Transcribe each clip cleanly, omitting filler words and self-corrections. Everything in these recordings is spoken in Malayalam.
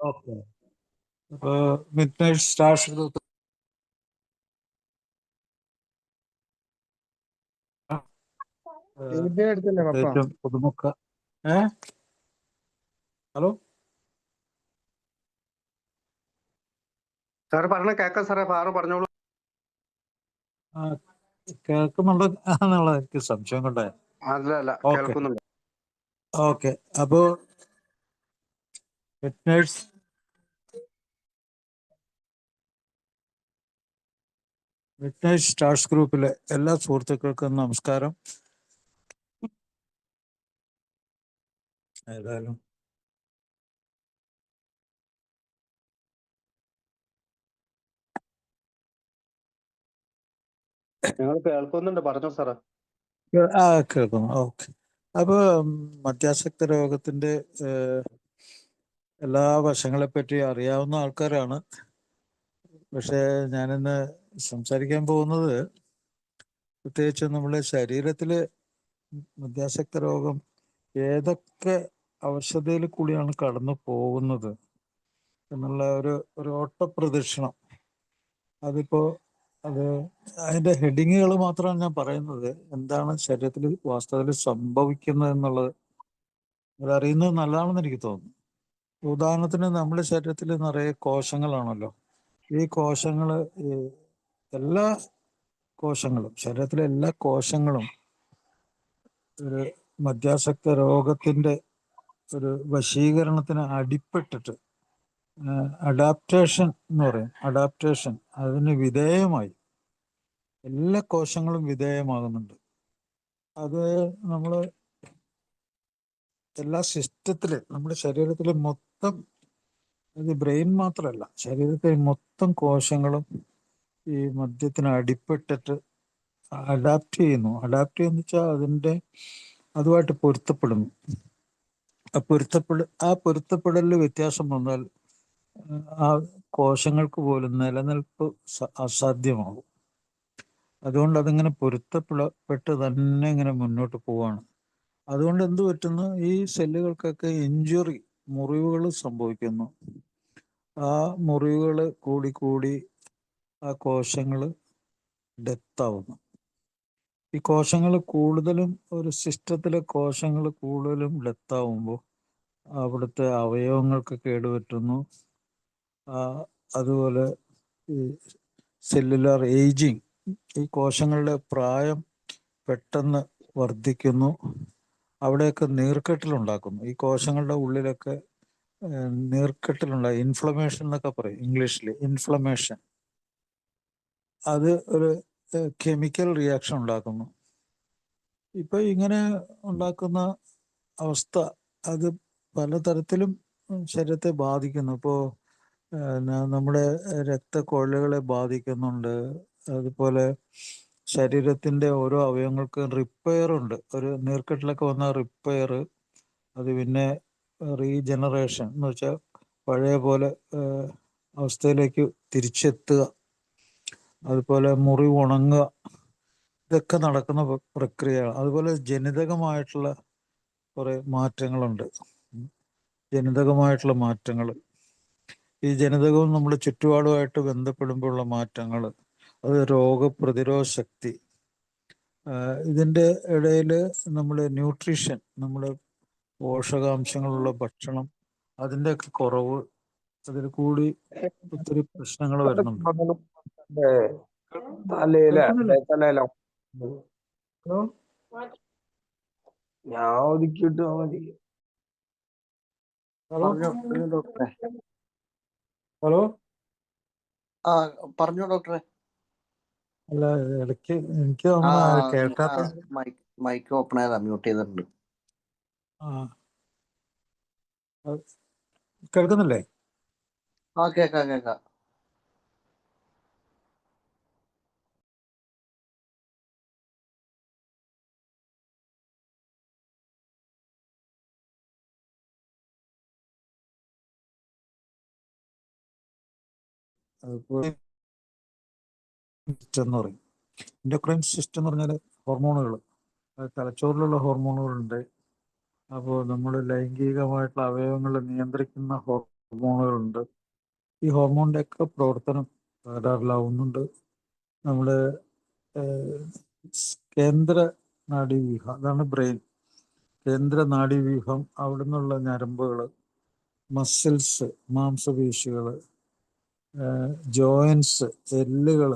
ഓക്കെ. അപ്പോൾ മിഡ് നൈറ്റ് സ്റ്റാർസ് ഗ്രൂപ്പ് പ്രത്യേകിച്ചും പുതുമുഖ ഹലോ സാറ് പറഞ്ഞ കേൾക്കാം സാറേ, സാറ് പറഞ്ഞോളൂ. കേൾക്കുന്നുണ്ടോ എന്നുള്ളത് എനിക്ക് സംശയം കൊണ്ടേ. അല്ല കേൾക്കുന്നുണ്ട്. ഓക്കെ, അപ്പോൾ മിഡ് നൈറ്റ് സ്റ്റാർസ് ഗ്രൂപ്പിലെ എല്ലാ സുഹൃത്തുക്കൾക്കും നമസ്കാരം. ഏതായാലും നിങ്ങൾ കേൾക്കുന്നുണ്ട്, പറഞ്ഞോ സാറേ. കേൾക്കുന്നു. ഓക്കെ, അപ്പോൾ മദ്യാസക്ത രോഗത്തിൻ്റെ എല്ലാ വശങ്ങളെപ്പറ്റി അറിയാവുന്ന ആൾക്കാരാണ്. പക്ഷേ ഞാനിന്ന് സംസാരിക്കാൻ പോകുന്നത് പ്രത്യേകിച്ച് നമ്മുടെ ശരീരത്തിൽ മദ്യാസക്ത രോഗം ഏതൊക്കെ അവശതയിൽ കൂടിയാണ് കടന്നു പോകുന്നത് എന്നുള്ള ഒരു ഓട്ടപ്രദക്ഷിണം. അതിൻ്റെ ഹെഡിങ്ങുകൾ മാത്രമാണ് ഞാൻ പറയുന്നത്. എന്താണ് ശരീരത്തിൽ വാസ്തവത്തിൽ സംഭവിക്കുന്നത് എന്നുള്ളത് അതറിയുന്നത് നല്ലതാണെന്ന് എനിക്ക് തോന്നുന്നു. ഉദാഹരണത്തിന് നമ്മുടെ ശരീരത്തിൽ നിറയെ കോശങ്ങളാണല്ലോ. ഈ കോശങ്ങൾ, എല്ലാ കോശങ്ങളും, ശരീരത്തിലെ എല്ലാ കോശങ്ങളും ഒരു മദ്യാസക്ത രോഗത്തിൻ്റെ ഒരു വശീകരണത്തിന് അടിപ്പെട്ടിട്ട് അഡാപ്റ്റേഷൻ എന്ന് പറയും, അഡാപ്റ്റേഷൻ അതിന് വിധേയമായി എല്ലാ കോശങ്ങളും വിധേയമാകുന്നുണ്ട്. അത് നമ്മൾ എല്ലാ സിസ്റ്റത്തില്, നമ്മുടെ ശരീരത്തിലെ മൊത്തം, അത് ബ്രെയിൻ മാത്രമല്ല, ശരീരത്തിലെ മൊത്തം കോശങ്ങളും ഈ മദ്യത്തിന് അടിപ്പെട്ടിട്ട് അഡാപ്റ്റ് ചെയ്യുന്നു. അഡാപ്റ്റ് ചെയ്യുന്ന വെച്ചാൽ അതുമായിട്ട് പൊരുത്തപ്പെടുന്നു. ആ പൊരുത്തപ്പെടലിൽ വ്യത്യാസം വന്നാൽ ആ കോശങ്ങൾക്ക് പോലും നിലനിൽപ്പ് അസാധ്യമാകും. അതുകൊണ്ട് അതിങ്ങനെ പൊരുത്തപ്പെട്ട് തന്നെ ഇങ്ങനെ മുന്നോട്ട് പോവാണ്. അതുകൊണ്ട് എന്ത് പറ്റുന്നു, ഈ സെല്ലുകൾക്കൊക്കെ ഇഞ്ചുറി, മുറിവുകൾ സംഭവിക്കുന്നു. ആ മുറിവുകൾ കൂടി ആ കോശങ്ങൾ ഡെത്താവുന്നു. ഈ കോശങ്ങൾ കൂടുതലും, ഒരു സിസ്റ്റത്തിലെ കോശങ്ങൾ കൂടുതലും ഡെത്താവുമ്പോൾ അവിടുത്തെ അവയവങ്ങൾക്ക് കേടുപറ്റുന്നു. അതുപോലെ ഈ സെല്ലുലാർ ഏജിങ്, ഈ കോശങ്ങളുടെ പ്രായം പെട്ടെന്ന് വർദ്ധിക്കുന്നു. അവിടെയൊക്കെ നീർക്കെട്ടിലുണ്ടാക്കുന്നു. ഈ കോശങ്ങളുടെ ഉള്ളിലൊക്കെ നീർക്കെട്ടിലുണ്ടായി, ഇൻഫ്ലമേഷൻ എന്നൊക്കെ പറയും ഇംഗ്ലീഷിൽ. ഇൻഫ്ലമേഷൻ അത് ഒരു കെമിക്കൽ റിയാക്ഷൻ ഉണ്ടാക്കുന്നു. ഇപ്പൊ ഇങ്ങനെ ഉണ്ടാക്കുന്ന അവസ്ഥ അത് പലതരത്തിലും ശരീരത്തെ ബാധിക്കുന്നു. ഇപ്പോൾ നമ്മുടെ രക്തക്കൊഴലുകളെ ബാധിക്കുന്നുണ്ട്. അതുപോലെ ശരീരത്തിൻ്റെ ഓരോ അവയവങ്ങൾക്കും റിപ്പയർ ഉണ്ട്. ഒരു നീർക്കെട്ടിലൊക്കെ വന്ന റിപ്പയർ, അത് പിന്നെ റീജനറേഷൻ എന്ന് വെച്ചാൽ പഴയ പോലെ അവസ്ഥയിലേക്ക് തിരിച്ചെത്തുക, അതുപോലെ മുറിവ് ഉണങ്ങുക, ഇതൊക്കെ നടക്കുന്ന പ്രക്രിയയാണ്. അതുപോലെ ജനിതകമായിട്ടുള്ള കുറേ മാറ്റങ്ങളുണ്ട്. ജനിതകമായിട്ടുള്ള മാറ്റങ്ങൾ, ഈ ജനിതകവും നമ്മുടെ ചുറ്റുപാടുമായിട്ട് ബന്ധപ്പെടുമ്പോഴുള്ള മാറ്റങ്ങൾ, അത് രോഗപ്രതിരോധ ശക്തി, ഇതിൻ്റെ ഇടയിൽ നമ്മുടെ ന്യൂട്രീഷൻ, നമ്മുടെ പോഷകാംശങ്ങളുള്ള ഭക്ഷണം, അതിൻ്റെയൊക്കെ കുറവ്, അതിൽ കൂടി ഒത്തിരി പ്രശ്നങ്ങൾ വരുന്നുണ്ട്. ഞാൻ ഒതുക്കിയിട്ട് മതി. ഹലോ, പറഞ്ഞോ ഡോക്ടറെ. അല്ല, ഇടയ്ക്ക് എനിക്ക് കേൾക്കാത്ത. മൈക്ക് ഓപ്പൺ ചെയ്താ, മ്യൂട്ട് ചെയ്തിട്ടുണ്ട്. കേൾക്കുന്നില്ലേ? കേക്കാം. എന്ന് പറയും. എൻഡോക്രൈൻ സിസ്റ്റം എന്ന് പറഞ്ഞാൽ ഹോർമോണുകൾ, തലച്ചോറിലുള്ള ഹോർമോണുകളുണ്ട്. അപ്പോൾ നമ്മൾ ലൈംഗികമായിട്ടുള്ള അവയവങ്ങൾ നിയന്ത്രിക്കുന്ന ഹോർമോണുകളുണ്ട്. ഈ ഹോർമോണിൻ്റെ ഒക്കെ പ്രവർത്തനം തകരാറിലാവുന്നുണ്ട്. നമ്മുടെ കേന്ദ്ര നാഡീവ്യൂഹം, അതാണ് ബ്രെയിൻ, കേന്ദ്ര നാഡീവ്യൂഹം, അവിടെ നിന്നുള്ള ഞരമ്പുകൾ, മസിൽസ്, മാംസപേശികൾ, ജോയിൻസ്, എല്ലുകൾ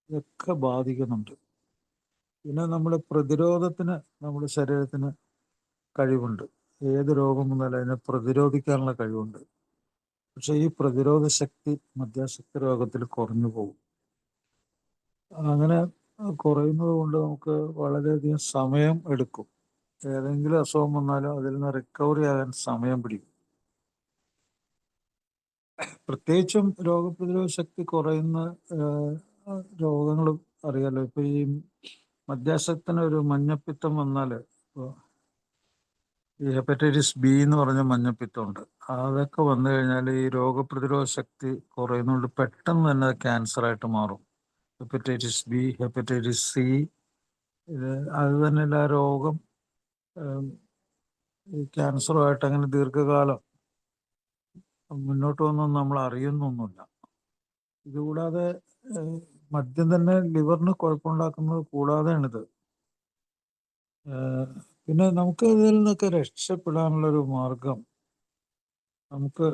ഇതൊക്കെ ബാധിക്കുന്നുണ്ട്. പിന്നെ നമ്മുടെ പ്രതിരോധത്തിന് നമ്മുടെ ശരീരത്തിന് കഴിവുണ്ട്. ഏത് രോഗം വന്നാലും അതിനെ പ്രതിരോധിക്കാനുള്ള കഴിവുണ്ട്. പക്ഷെ ഈ പ്രതിരോധ ശക്തി മദ്യാസക്ത രോഗത്തിൽ കുറഞ്ഞു പോകും. അങ്ങനെ കുറയുന്നത് കൊണ്ട് നമുക്ക് വളരെയധികം സമയം എടുക്കും. ഏതെങ്കിലും അസുഖം വന്നാലും അതിൽ നിന്ന് റിക്കവറി ആകാൻ സമയം പിടിക്കും. പ്രത്യേകിച്ചും രോഗപ്രതിരോധ ശക്തി കുറയുന്ന രോഗങ്ങൾ അറിയാലോ. ഇപ്പൊ ഈ മദ്യാസക്തന് ഒരു മഞ്ഞപ്പിത്തം വന്നാൽ, ഈ ഹെപ്പറ്റൈറ്റിസ് ബി എന്ന് പറഞ്ഞ മഞ്ഞപ്പിത്തമുണ്ട്. അതൊക്കെ വന്നു കഴിഞ്ഞാൽ ഈ രോഗപ്രതിരോധ ശക്തി കുറയുന്നതുകൊണ്ട് പെട്ടെന്ന് തന്നെ ക്യാൻസറായിട്ട് മാറും. ഹെപ്പറ്റൈറ്റിസ് ബി, ഹെപ്പറ്റൈറ്റിസ് സി, അത് തന്നെയല്ല ആ രോഗം ഈ ക്യാൻസറുമായിട്ട് അങ്ങനെ ദീർഘകാലം മുന്നോട്ട് വന്നൊന്നും നമ്മൾ അറിയുന്നൊന്നുമില്ല. ഇതുകൂടാതെ മദ്യം തന്നെ ലിവറിന് കുഴപ്പമുണ്ടാക്കുന്നത് കൂടാതെയാണിത്. പിന്നെ നമുക്ക് ഇതിൽ നിന്നൊക്കെ രക്ഷപ്പെടാനുള്ളൊരു മാർഗം, നമുക്ക്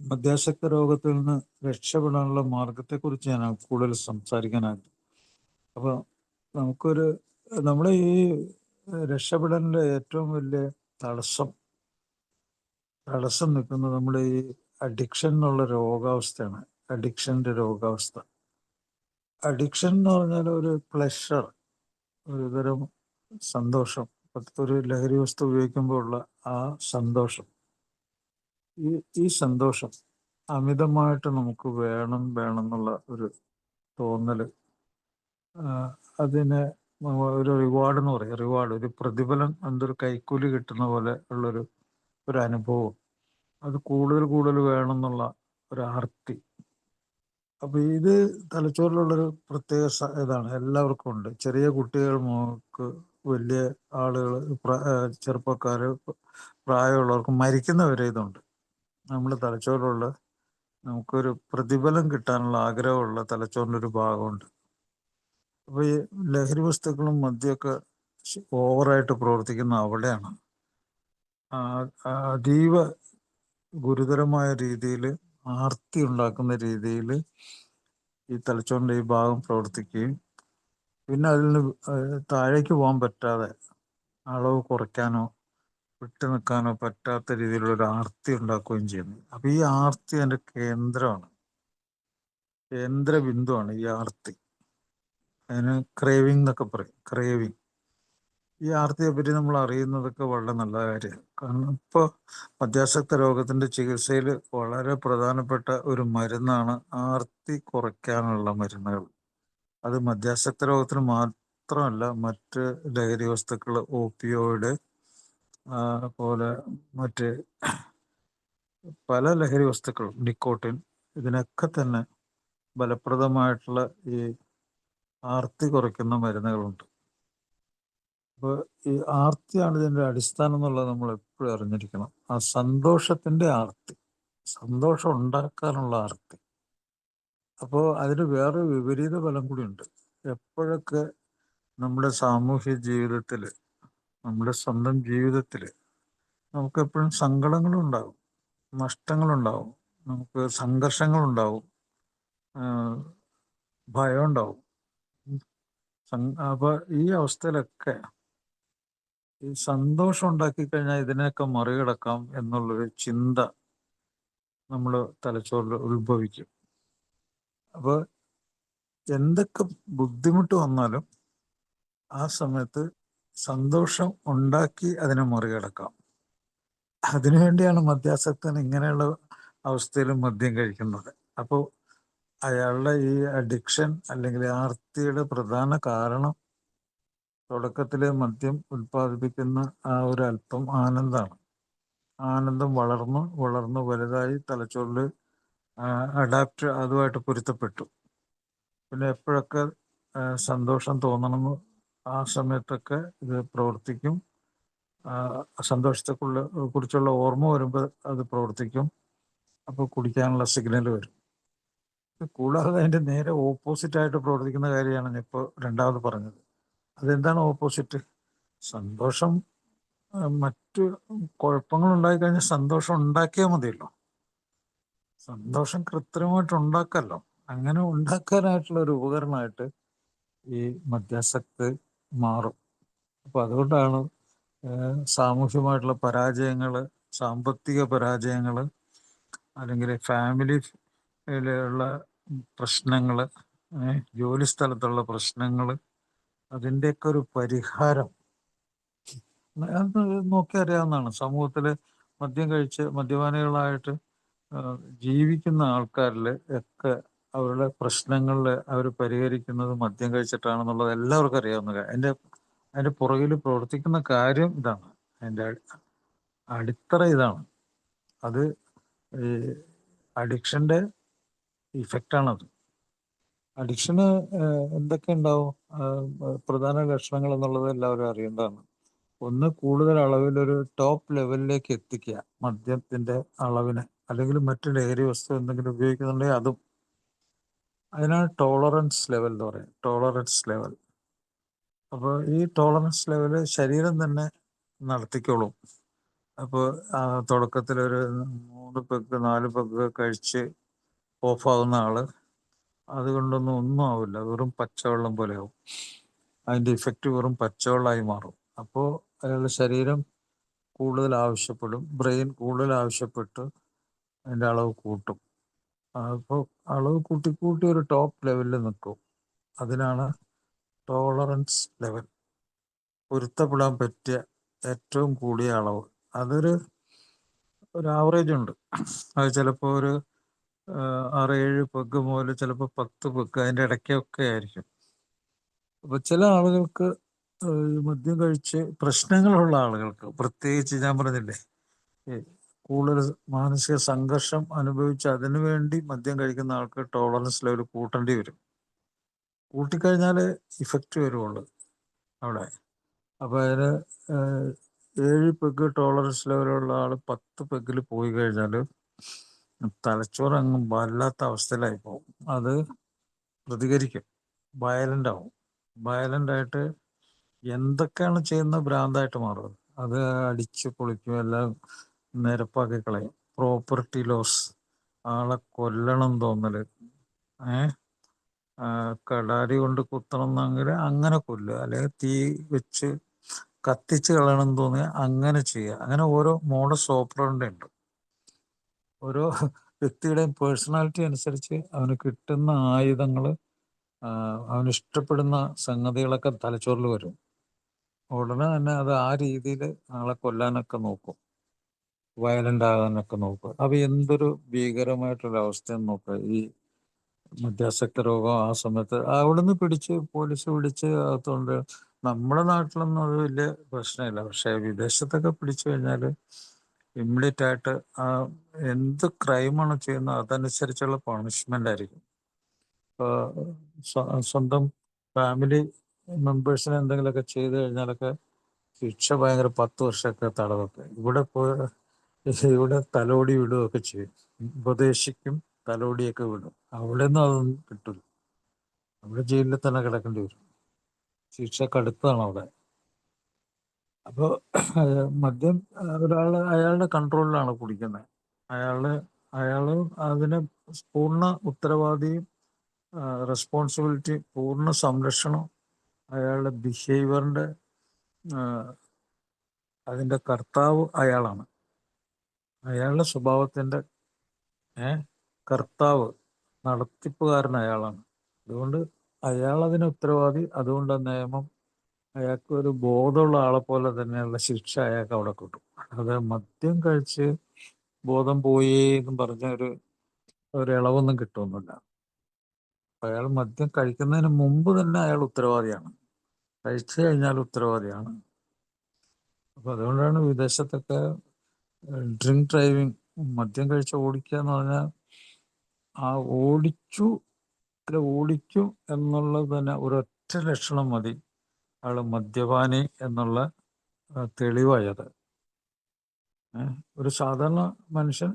മദ്യാസക്ത രോഗത്തിൽ നിന്ന് രക്ഷപ്പെടാനുള്ള മാർഗത്തെക്കുറിച്ച് ഞാൻ കൂടുതൽ സംസാരിക്കാനായിട്ട്. അപ്പോൾ നമ്മുടെ ഈ രക്ഷപ്പെടലിൻ്റെ ഏറ്റവും വലിയ തടസ്സം നിൽക്കുന്നത് നമ്മുടെ ഈ അഡിക്ഷൻ എന്നുള്ള രോഗാവസ്ഥയാണ്. അഡിക്ഷൻ്റെ രോഗാവസ്ഥ. അഡിക്ഷൻ എന്ന് പറഞ്ഞാൽ ഒരു പ്ലഷർ, ഒരു തരം സന്തോഷം. ഒരു ലഹരി വസ്തു ഉപയോഗിക്കുമ്പോൾ ഉള്ള ആ സന്തോഷം, ഈ സന്തോഷം അമിതമായിട്ട് നമുക്ക് വേണം എന്നുള്ള ഒരു തോന്നൽ, അതിനെ ഒരു റിവാർഡ് എന്ന് പറയും. റിവാർഡ്, ഒരു പ്രതിഫലം, എന്തൊരു കൈക്കൂലി കിട്ടുന്ന പോലെ ഉള്ളൊരു അനുഭവം, അത് കൂടുതൽ വേണമെന്നുള്ള ഒരു ആർത്തി. അപ്പൊ ഇത് തലച്ചോറിലുള്ളൊരു പ്രത്യേക ഇതാണ്, എല്ലാവർക്കും ഉണ്ട്. ചെറിയ കുട്ടികൾ മുതൽക്ക് വലിയ ആളുകൾ, ചെറുപ്പക്കാർ, പ്രായമുള്ളവർക്ക്, മരിക്കുന്നവരെ ഇതുണ്ട്. നമ്മുടെ തലച്ചോറിലുള്ള നമുക്കൊരു പ്രതിഫലം കിട്ടാനുള്ള ആഗ്രഹമുള്ള തലച്ചോറിൻ്റെ ഒരു ഭാഗമുണ്ട്. അപ്പോൾ ഈ ലഹരി വസ്തുക്കളും മദ്യമൊക്കെ ഓവറായിട്ട് പ്രവർത്തിക്കുന്ന അവിടെയാണ്. അതീവ ഗുരുതരമായ രീതിയിൽ ആർത്തി ഉണ്ടാക്കുന്ന രീതിയിൽ ഈ തലച്ചോറിൻ്റെ ഈ ഭാഗം പ്രവർത്തിക്കുകയും പിന്നെ അതിൽ നിന്ന് താഴേക്ക് പോകാൻ പറ്റാതെ, അളവ് കുറയ്ക്കാനോ വിട്ടു നിൽക്കാനോ പറ്റാത്ത രീതിയിലുള്ളൊരു ആർത്തി ഉണ്ടാക്കുകയും ചെയ്യുന്നു. അപ്പം ഈ ആർത്തി അതിൻ്റെ കേന്ദ്രമാണ്, കേന്ദ്ര ബിന്ദുവാണ് ഈ ആർത്തി. അതിന് ക്രേവിംഗ് എന്നൊക്കെ പറയും. ക്രേവിംഗ്. ഈ ആർത്തിയെ പറ്റി നമ്മൾ അറിയുന്നതൊക്കെ വളരെ നല്ല കാര്യമാണ്. കാരണം ഇപ്പോൾ മദ്യാസക്ത രോഗത്തിൻ്റെ ചികിത്സയിൽ വളരെ പ്രധാനപ്പെട്ട ഒരു മരുന്നാണ് ആർത്തി കുറയ്ക്കാനുള്ള മരുന്നുകൾ. അത് മദ്യാസക്ത രോഗത്തിന് മാത്രമല്ല, മറ്റ് ലഹരി വസ്തുക്കൾ, ഓപ്പിയോയിഡ് പോലെ മറ്റ് പല ലഹരി വസ്തുക്കളും, നിക്കോട്ടിൻ, ഇതിനൊക്കെ തന്നെ ഫലപ്രദമായിട്ടുള്ള ഈ ആർത്തി കുറയ്ക്കുന്ന മരുന്നുകളുണ്ട്. അപ്പോൾ ഈ ആർത്തിയാണ് ഇതിൻ്റെ അടിസ്ഥാനം എന്നുള്ളത് നമ്മൾ എപ്പോഴും അറിഞ്ഞിരിക്കണം. ആ സന്തോഷത്തിൻ്റെ ആർത്തി, സന്തോഷം ഉണ്ടാക്കാനുള്ള ആർത്തി. അപ്പോൾ അതിന് വേറെ വിപരീത ഫലം കൂടിയുണ്ട്. എപ്പോഴൊക്കെ നമ്മുടെ സാമൂഹ്യ ജീവിതത്തിൽ, നമ്മുടെ സ്വന്തം ജീവിതത്തിൽ നമുക്കെപ്പോഴും സങ്കടങ്ങളുണ്ടാകും, നഷ്ടങ്ങളുണ്ടാവും, നമുക്ക് സംഘർഷങ്ങളുണ്ടാവും, ഭയം ഉണ്ടാവും. അപ്പോൾ ഈ അവസ്ഥയിലൊക്കെ ഈ സന്തോഷം ഉണ്ടാക്കി കഴിഞ്ഞാൽ ഇതിനെയൊക്കെ മറികടക്കാം എന്നുള്ളൊരു ചിന്ത നമ്മൾ തലച്ചോറിൽ ഉത്ഭവിക്കും. അപ്പോൾ എന്തൊക്കെ ബുദ്ധിമുട്ട് വന്നാലും ആ സമയത്ത് സന്തോഷം ഉണ്ടാക്കി അതിനെ മറികടക്കാം. അതിനുവേണ്ടിയാണ് മദ്യാസക്തൻ ഇങ്ങനെയുള്ള അവസ്ഥയിലും മദ്യം കഴിക്കുന്നത്. അപ്പോൾ അയാളുടെ ഈ അഡിക്ഷൻ അല്ലെങ്കിൽ ആർത്തിയുടെ പ്രധാന കാരണം തുടക്കത്തിലെ മദ്യം ഉൽപ്പാദിപ്പിക്കുന്ന ആ ഒരു അല്പം ആനന്ദമാണ്. ആനന്ദം വളർന്ന് വലുതായി തലച്ചോറിൽ അഡാപ്റ്റ്, അതുമായിട്ട് പൊരുത്തപ്പെട്ടു. പിന്നെ എപ്പോഴൊക്കെ സന്തോഷം തോന്നണമെന്ന് ആ സമയത്തൊക്കെ ഇത് പ്രവർത്തിക്കും. സന്തോഷത്തെക്കുള്ള കുറിച്ചുള്ള ഓർമ്മ വരുമ്പോൾ അത് പ്രവർത്തിക്കും. അപ്പോൾ കുടിക്കാനുള്ള സിഗ്നൽ വരും. കൂടാതെ അതിൻ്റെ നേരെ ഓപ്പോസിറ്റായിട്ട് പ്രവർത്തിക്കുന്ന കാര്യമാണ് ഞാൻ ഇപ്പോൾ രണ്ടാമത് പറഞ്ഞത്. അതെന്താണ് ഓപ്പോസിറ്റ്? സന്തോഷം മറ്റ് കുഴപ്പങ്ങൾ ഉണ്ടായിക്കഴിഞ്ഞാൽ സന്തോഷം ഉണ്ടാക്കിയാൽ മതിയല്ലോ. സന്തോഷം കൃത്രിമമായിട്ട് ഉണ്ടാക്കല്ലോ. അങ്ങനെ ഉണ്ടാക്കാനായിട്ടുള്ള ഒരു ഉപകരണമായിട്ട് ഈ മദ്യാസക്തി മാറും. അപ്പം അതുകൊണ്ടാണ് സാമൂഹ്യമായിട്ടുള്ള പരാജയങ്ങൾ, സാമ്പത്തിക പരാജയങ്ങൾ, അല്ലെങ്കിൽ ഫാമിലിയിലുള്ള പ്രശ്നങ്ങൾ, ജോലി സ്ഥലത്തുള്ള പ്രശ്നങ്ങൾ, അതിൻ്റെയൊക്കെ ഒരു പരിഹാരം അത് നോക്കി അറിയാവുന്നതാണ്. സമൂഹത്തിൽ മദ്യം കഴിച്ച് മദ്യപാനികളായിട്ട് ജീവിക്കുന്ന ആൾക്കാരിൽ ഒക്കെ അവരുടെ പ്രശ്നങ്ങളിൽ അവർ പരിഹരിക്കുന്നത് മദ്യം കഴിച്ചിട്ടാണെന്നുള്ളത് എല്ലാവർക്കും അറിയാവുന്ന കാര്യം. അതിൻ്റെ പുറകിൽ പ്രവർത്തിക്കുന്ന കാര്യം ഇതാണ്. അതിൻ്റെ അടിത്തറ ഇതാണ്. അത് ഈ അഡിക്ഷൻ്റെ ഇഫക്റ്റാണത്. അഡിക്ഷന് എന്തൊക്കെ ഉണ്ടാവും? പ്രധാന ലക്ഷണങ്ങൾ എന്നുള്ളത് എല്ലാവരും അറിയേണ്ടതാണ്. ഒന്ന്, കൂടുതൽ അളവിലൊരു ടോപ്പ് ലെവലിലേക്ക് എത്തിക്കുക മദ്യത്തിൻ്റെ അളവിനെ, അല്ലെങ്കിൽ മറ്റു ലഹരി വസ്തു എന്തെങ്കിലും ഉപയോഗിക്കുന്നുണ്ടെങ്കിൽ അതും. അതിനാണ് ടോളറൻസ് ലെവൽ എന്ന് പറയുന്നത്. Tolerance level. അപ്പോൾ ഈ ടോളറൻസ് ലെവൽ ശരീരം തന്നെ നടത്തിക്കോളും. അപ്പോൾ തുടക്കത്തിലൊരു 3 പെഗ് 4 പെഗ് കഴിച്ച് ഓഫാകുന്ന ആള് അതുകൊണ്ടൊന്നും ഒന്നും ആവില്ല. വെറും പച്ചവെള്ളം പോലെ ആവും. അതിൻ്റെ ഇഫക്റ്റ് വെറും പച്ചവെള്ളമായി മാറും. അപ്പോൾ അയാളുടെ ശരീരം കൂടുതൽ ആവശ്യപ്പെടും, ബ്രെയിൻ കൂടുതൽ ആവശ്യപ്പെട്ട് അതിൻ്റെ അളവ് കൂട്ടും. അപ്പോൾ അളവ് കൂട്ടി ഒരു ടോപ്പ് ലെവലിൽ നിൽക്കും. അതിനാണ് ടോളറൻസ് ലെവൽ. പൊരുത്തപ്പെടാൻ പറ്റിയ ഏറ്റവും കൂടിയ അളവ്. അതൊരു ആവറേജ് ഉണ്ട്. അത് ചിലപ്പോൾ ഒരു 6-7 പെഗ് മുതൽ ചിലപ്പോൾ 10 പെഗ് അതിൻ്റെ ഇടയ്ക്കൊക്കെ ആയിരിക്കും. അപ്പോൾ ചില ആളുകൾക്ക് മദ്യം കഴിച്ച് പ്രശ്നങ്ങളുള്ള ആളുകൾക്ക്, പ്രത്യേകിച്ച് ഞാൻ പറഞ്ഞില്ലേ, കൂടുതൽ മാനസിക സംഘർഷം അനുഭവിച്ച് അതിനു വേണ്ടി മദ്യം കഴിക്കുന്ന ആൾക്ക് ടോളറൻസ് ലെവൽ കൂട്ടേണ്ടി വരും. കൂട്ടിക്കഴിഞ്ഞാൽ ഇഫക്റ്റ് വരുള്ളൂ അവിടെ. അപ്പോൾ അതിന് 7 പെഗ് ടോളറൻസ് ലെവലുള്ള ആൾ 10 പെഗിൽ പോയി കഴിഞ്ഞാൽ തലച്ചോറ് അങ്ങ് വല്ലാത്ത അവസ്ഥയിലായി പോകും. അത് പ്രതികരിക്കും, വയലൻ്റ് ആവും. വയലൻ്റായിട്ട് എന്തൊക്കെയാണ് ചെയ്യുന്ന ഭ്രാന്തായിട്ട് മാറും. അത് അടിച്ച് പൊളിക്കും, എല്ലാം നിരപ്പാക്കി കളയും. പ്രോപ്പർട്ടി ലോസ്, ആളെ കൊല്ലണം തോന്നൽ, കടാരി കൊണ്ട് കുത്തണം എന്നെങ്കിൽ അങ്ങനെ കൊല്ലുക, അല്ലെങ്കിൽ തീ വെച്ച് കത്തിച്ച് കളയണം തോന്നിയാൽ അങ്ങനെ ചെയ്യുക. അങ്ങനെ ഓരോ മോഡസ് ഓപ്പറandi ഉണ്ട്. ഓരോ വ്യക്തിയുടെയും പേഴ്സണാലിറ്റി അനുസരിച്ച് അവന് കിട്ടുന്ന ആയുധങ്ങൾ, അവന് ഇഷ്ടപ്പെടുന്ന സംഗതികളൊക്കെ തലച്ചോറിൽ വരും. ഉടനെ തന്നെ അത് ആ രീതിയിൽ ആളെ കൊല്ലാനൊക്കെ നോക്കും, വയലൻ്റ് ആകാനൊക്കെ നോക്കും. അപ്പോൾ എന്തൊരു ഭീകരമായിട്ടുള്ള അവസ്ഥയെന്ന് നോക്കുക. ഈ മദ്യാസക്ത രോഗം ആ സമയത്ത് അവിടുന്ന് പോലീസ് പിടിച്ച് അകത്തോണ്ട്. നമ്മുടെ നാട്ടിലൊന്നും അത് വലിയ പ്രശ്നമില്ല. പക്ഷേ വിദേശത്തൊക്കെ പിടിച്ചു കഴിഞ്ഞാൽ ഇമ്മീഡിയറ്റ് ആയിട്ട് എന്ത് ക്രൈമാണ് ചെയ്യുന്നത് അതനുസരിച്ചുള്ള പണിഷ്മെൻ്റ് ആയിരിക്കും. സ്വന്തം ഫാമിലി മെമ്പേഴ്സിനെ എന്തെങ്കിലുമൊക്കെ ചെയ്ത് കഴിഞ്ഞാലൊക്കെ ശിക്ഷ ഭയങ്കര 10 വർഷമൊക്കെ തടവൊക്കെ. ഇവിടെ തലോടി വിടുകയൊക്കെ ചെയ്യും, ഉപദേശിക്കും, തലോടിയൊക്കെ വിടും. അവിടെ നിന്നും അതൊന്നും കിട്ടില്ല. അവിടെ ജയിലിൽ തന്നെ കിടക്കേണ്ടി വരും. ശിക്ഷ കടുത്താണ് അവിടെ. അപ്പോൾ മദ്യം അയാളുടെ കൺട്രോളിലാണ് കുടിക്കുന്നത്. അയാൾ അതിന് പൂർണ്ണ ഉത്തരവാദിയും റെസ്പോൺസിബിലിറ്റി, പൂർണ്ണ സംരക്ഷണം അയാളുടെ ബിഹേവിയറിൻ്റെ അതിൻ്റെ കർത്താവ് അയാളാണ്. അയാളുടെ സ്വഭാവത്തിൻ്റെ കർത്താവ്, നടത്തിപ്പുകാരൻ അയാളാണ്. അതുകൊണ്ട് അയാൾ അതിന് ഉത്തരവാദി. അതുകൊണ്ട് നിയമം അയാൾക്ക് ഒരു ബോധമുള്ള ആളെ പോലെ തന്നെയുള്ള ശിക്ഷ അയാൾക്ക് അവിടെ കിട്ടും. അത് മദ്യം കഴിച്ച് ബോധം പോയി എന്നും പറഞ്ഞ ഒരു ഇളവൊന്നും കിട്ടുമൊന്നുമില്ല. അയാൾ മദ്യം കഴിക്കുന്നതിന് മുമ്പ് തന്നെ അയാൾ ഉത്തരവാദിയാണ്, കഴിച്ചു കഴിഞ്ഞാൽ ഉത്തരവാദിയാണ്. അപ്പം അതുകൊണ്ടാണ് വിദേശത്തൊക്കെ ഡ്രിങ്ക് ഡ്രൈവിങ്, മദ്യം കഴിച്ച് ഓടിക്കുക എന്ന് പറഞ്ഞാൽ ആ ഓടിക്കും എന്നുള്ളത് തന്നെ ഒരൊറ്റ ലക്ഷണം മതി അയാൾ മദ്യപാനി എന്നുള്ള തെളിവായത്. ഒരു സാധാരണ മനുഷ്യൻ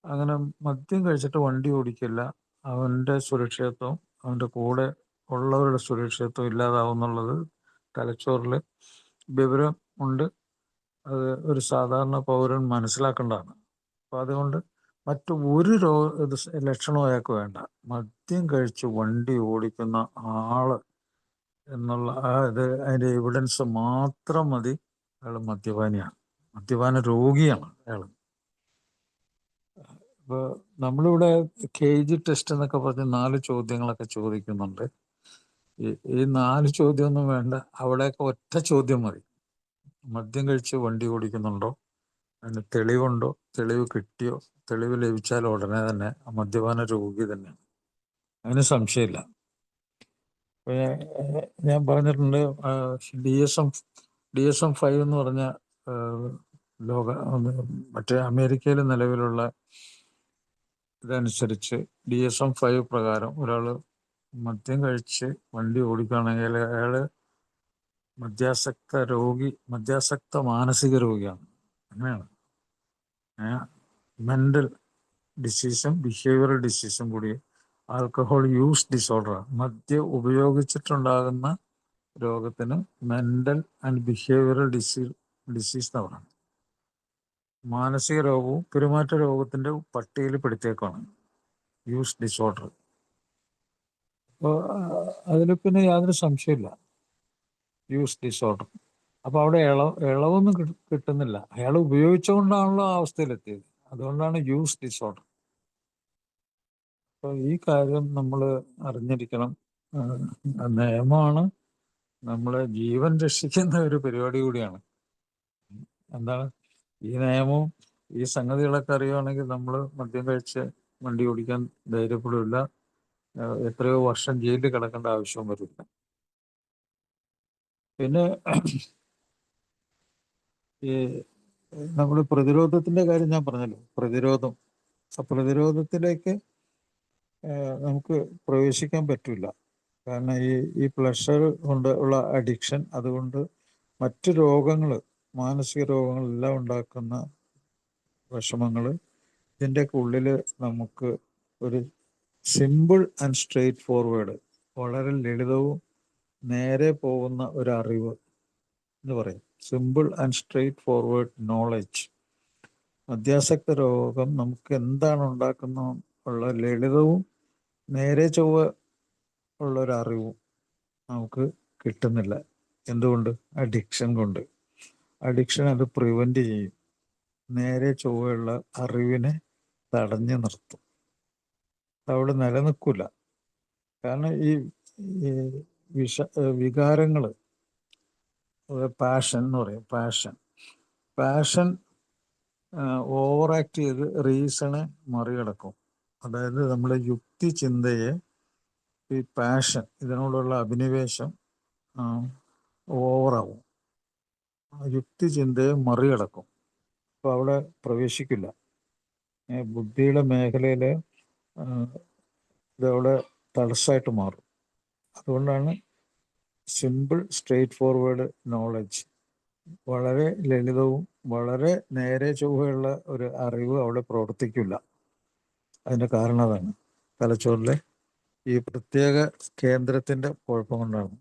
അങ്ങനെ മദ്യം കഴിച്ചിട്ട് വണ്ടി ഓടിക്കില്ല. അവൻ്റെ സുരക്ഷിതത്വം, അവൻ്റെ കൂടെ ഉള്ളവരുടെ സുരക്ഷിതത്വം ഇല്ലാതാവുന്നുള്ളത് തലച്ചോറിൽ വിവരം ഉണ്ട്. അത് ഒരു സാധാരണ പൗരൻ മനസ്സിലാക്കേണ്ടതാണ്. അപ്പം അതുകൊണ്ട് മറ്റു ഒരു ലക്ഷണവും അയാൾക്ക് വേണ്ട. മദ്യം കഴിച്ച് വണ്ടി ഓടിക്കുന്ന ആള് എന്നുള്ള അതിൻ്റെ എവിഡൻസ് മാത്രം മതി. അയാൾ മദ്യപാനിയാണ്, മദ്യപാന രോഗിയാണ് അയാൾ. ഇപ്പോൾ നമ്മളിവിടെ കേജ് ടെസ്റ്റ് എന്നൊക്കെ പറഞ്ഞ് 4 ചോദ്യങ്ങളൊക്കെ ചോദിക്കുന്നുണ്ട്. ഈ 4 ചോദ്യമൊന്നും വേണ്ട. അവിടെയൊക്കെ ഒറ്റ ചോദ്യം മതി. മദ്യം കഴിച്ച് വണ്ടി ഓടിക്കുന്നുണ്ടോ, അതിന് തെളിവുണ്ടോ, തെളിവ് കിട്ടിയോ, തെളിവ് ലഭിച്ചാൽ ഉടനെ തന്നെ മദ്യപാന രോഗി തന്നെയാണ്, അതിന് സംശയമില്ല. ഞാൻ പറഞ്ഞിട്ടുണ്ട്, DSM-5 എന്ന് പറഞ്ഞ മറ്റേ അമേരിക്കയിൽ നിലവിലുള്ള ഇതനുസരിച്ച് DSM-5 പ്രകാരം ഒരാൾ മദ്യം കഴിച്ച് വണ്ടി ഓടിക്കുകയാണെങ്കിൽ അയാൾ മദ്യാസക്ത മാനസിക രോഗിയാണ്. അങ്ങനെയാണ്. മെൻ്റൽ ഡിസീസും ബിഹേവിയറൽ ഡിസീസും കൂടി ആൽക്കഹോൾ യൂസ് ഡിസോർഡർ, മദ്യം ഉപയോഗിച്ചിട്ടുണ്ടാകുന്ന രോഗത്തിന് മെൻ്റൽ ആൻഡ് ബിഹേവിയറൽ ഡിസീസ് എന്ന് പറയുന്നത്. മാനസിക രോഗവും പെരുമാറ്റ രോഗത്തിൻ്റെ പട്ടികയിൽ പെടുത്തിയേക്കാണ് യൂസ് ഡിസോർഡർ. അപ്പോൾ അതിൽ പിന്നെ യാതൊരു സംശയമില്ല, യൂസ് ഡിസോർഡർ. അപ്പോൾ അവിടെ ഇളവൊന്നും കിട്ടുന്നില്ല. അയാൾ ഉപയോഗിച്ചുകൊണ്ടാണല്ലോ ആ അവസ്ഥയിലെത്തിയത്. അതുകൊണ്ടാണ് യൂസ് ഡിസോർഡർ. അപ്പോൾ ഈ കാര്യം നമ്മൾ അറിഞ്ഞിരിക്കണം. നിയമമാണ് നമ്മളെ ജീവൻ രക്ഷിക്കുന്ന ഒരു പരിപാടി കൂടിയാണ്. എന്താണ് ഈ നിയമവും ഈ സംഗതികളൊക്കെ അറിയുവാണെങ്കിൽ നമ്മൾ മദ്യം കഴിച്ച് വണ്ടി ഓടിക്കാൻ ധൈര്യപ്പെടില്ല. എത്രയോ വർഷം ജയിലിൽ കിടക്കേണ്ട ആവശ്യവും വരില്ല. പിന്നെ ഈ നമ്മൾ പ്രതിരോധത്തിൻ്റെ കാര്യം ഞാൻ പറഞ്ഞല്ലോ. പ്രതിരോധത്തിലേക്ക് നമുക്ക് പ്രവേശിക്കാൻ പറ്റില്ല. കാരണം ഈ പ്ലഷർ കൊണ്ട് ഉള്ള അഡിക്ഷൻ, അതുകൊണ്ട് മറ്റു രോഗങ്ങൾ, മാനസിക രോഗങ്ങളെല്ലാം ഉണ്ടാക്കുന്ന വിഷമങ്ങൾ, ഇതിൻ്റെയൊക്കെ ഉള്ളിൽ നമുക്ക് ഒരു സിമ്പിൾ ആൻഡ് സ്ട്രെയിറ്റ് ഫോർവേഡ്, വളരെ ലളിതവും നേരെ പോകുന്ന ഒരു അറിവ് എന്ന് പറയും. Simple and straightforward knowledge. മദ്യാസക്ത രോഗം നമുക്ക് എന്താണ് ഉണ്ടാക്കുന്ന ഉള്ള ലളിതവും നേരെ ചൊവ്വ ഉള്ളൊരറിവും നമുക്ക് കിട്ടുന്നില്ല. എന്തുകൊണ്ട്? അഡിക്ഷൻ കൊണ്ട്. അഡിക്ഷൻ അത് പ്രിവെൻറ്റ് ചെയ്യും. നേരെ ചൊവ്വയുള്ള അറിവിനെ തടഞ്ഞു നിർത്തും. അവിടെ നിലനിൽക്കില്ല. കാരണം ഈ വികാരങ്ങൾ, പാഷൻ എന്ന് പറയും, പാഷൻ ഓവർ ആക്ട് ചെയ്ത് റീസണെ മറികടക്കും. അതായത് നമ്മുടെ യുക്തി ചിന്തയെ ഈ പാഷൻ, ഇതിനോടുള്ള അഭിനിവേശം ഓവറാവും. യുക്തി ചിന്തയെ മറികടക്കും. അപ്പോൾ അവിടെ പ്രവേശിക്കില്ല. ബുദ്ധിയുടെ മേഖലയിൽ ഇതവിടെ തടസ്സമായിട്ട് മാറും. അതുകൊണ്ടാണ് സിമ്പിൾ സ്ട്രെയിറ്റ് ഫോർവേഡ് നോളജ്, വളരെ ലളിതവും വളരെ നേരെ ചൊവ്വയുള്ള ഒരു അറിവ് അവിടെ പ്രവർത്തിക്കില്ല. അതിൻ്റെ കാരണം അതാണ്, തലച്ചോറിലെ ഈ പ്രത്യേക കേന്ദ്രത്തിൻ്റെ കുഴപ്പം കൊണ്ടാണ്.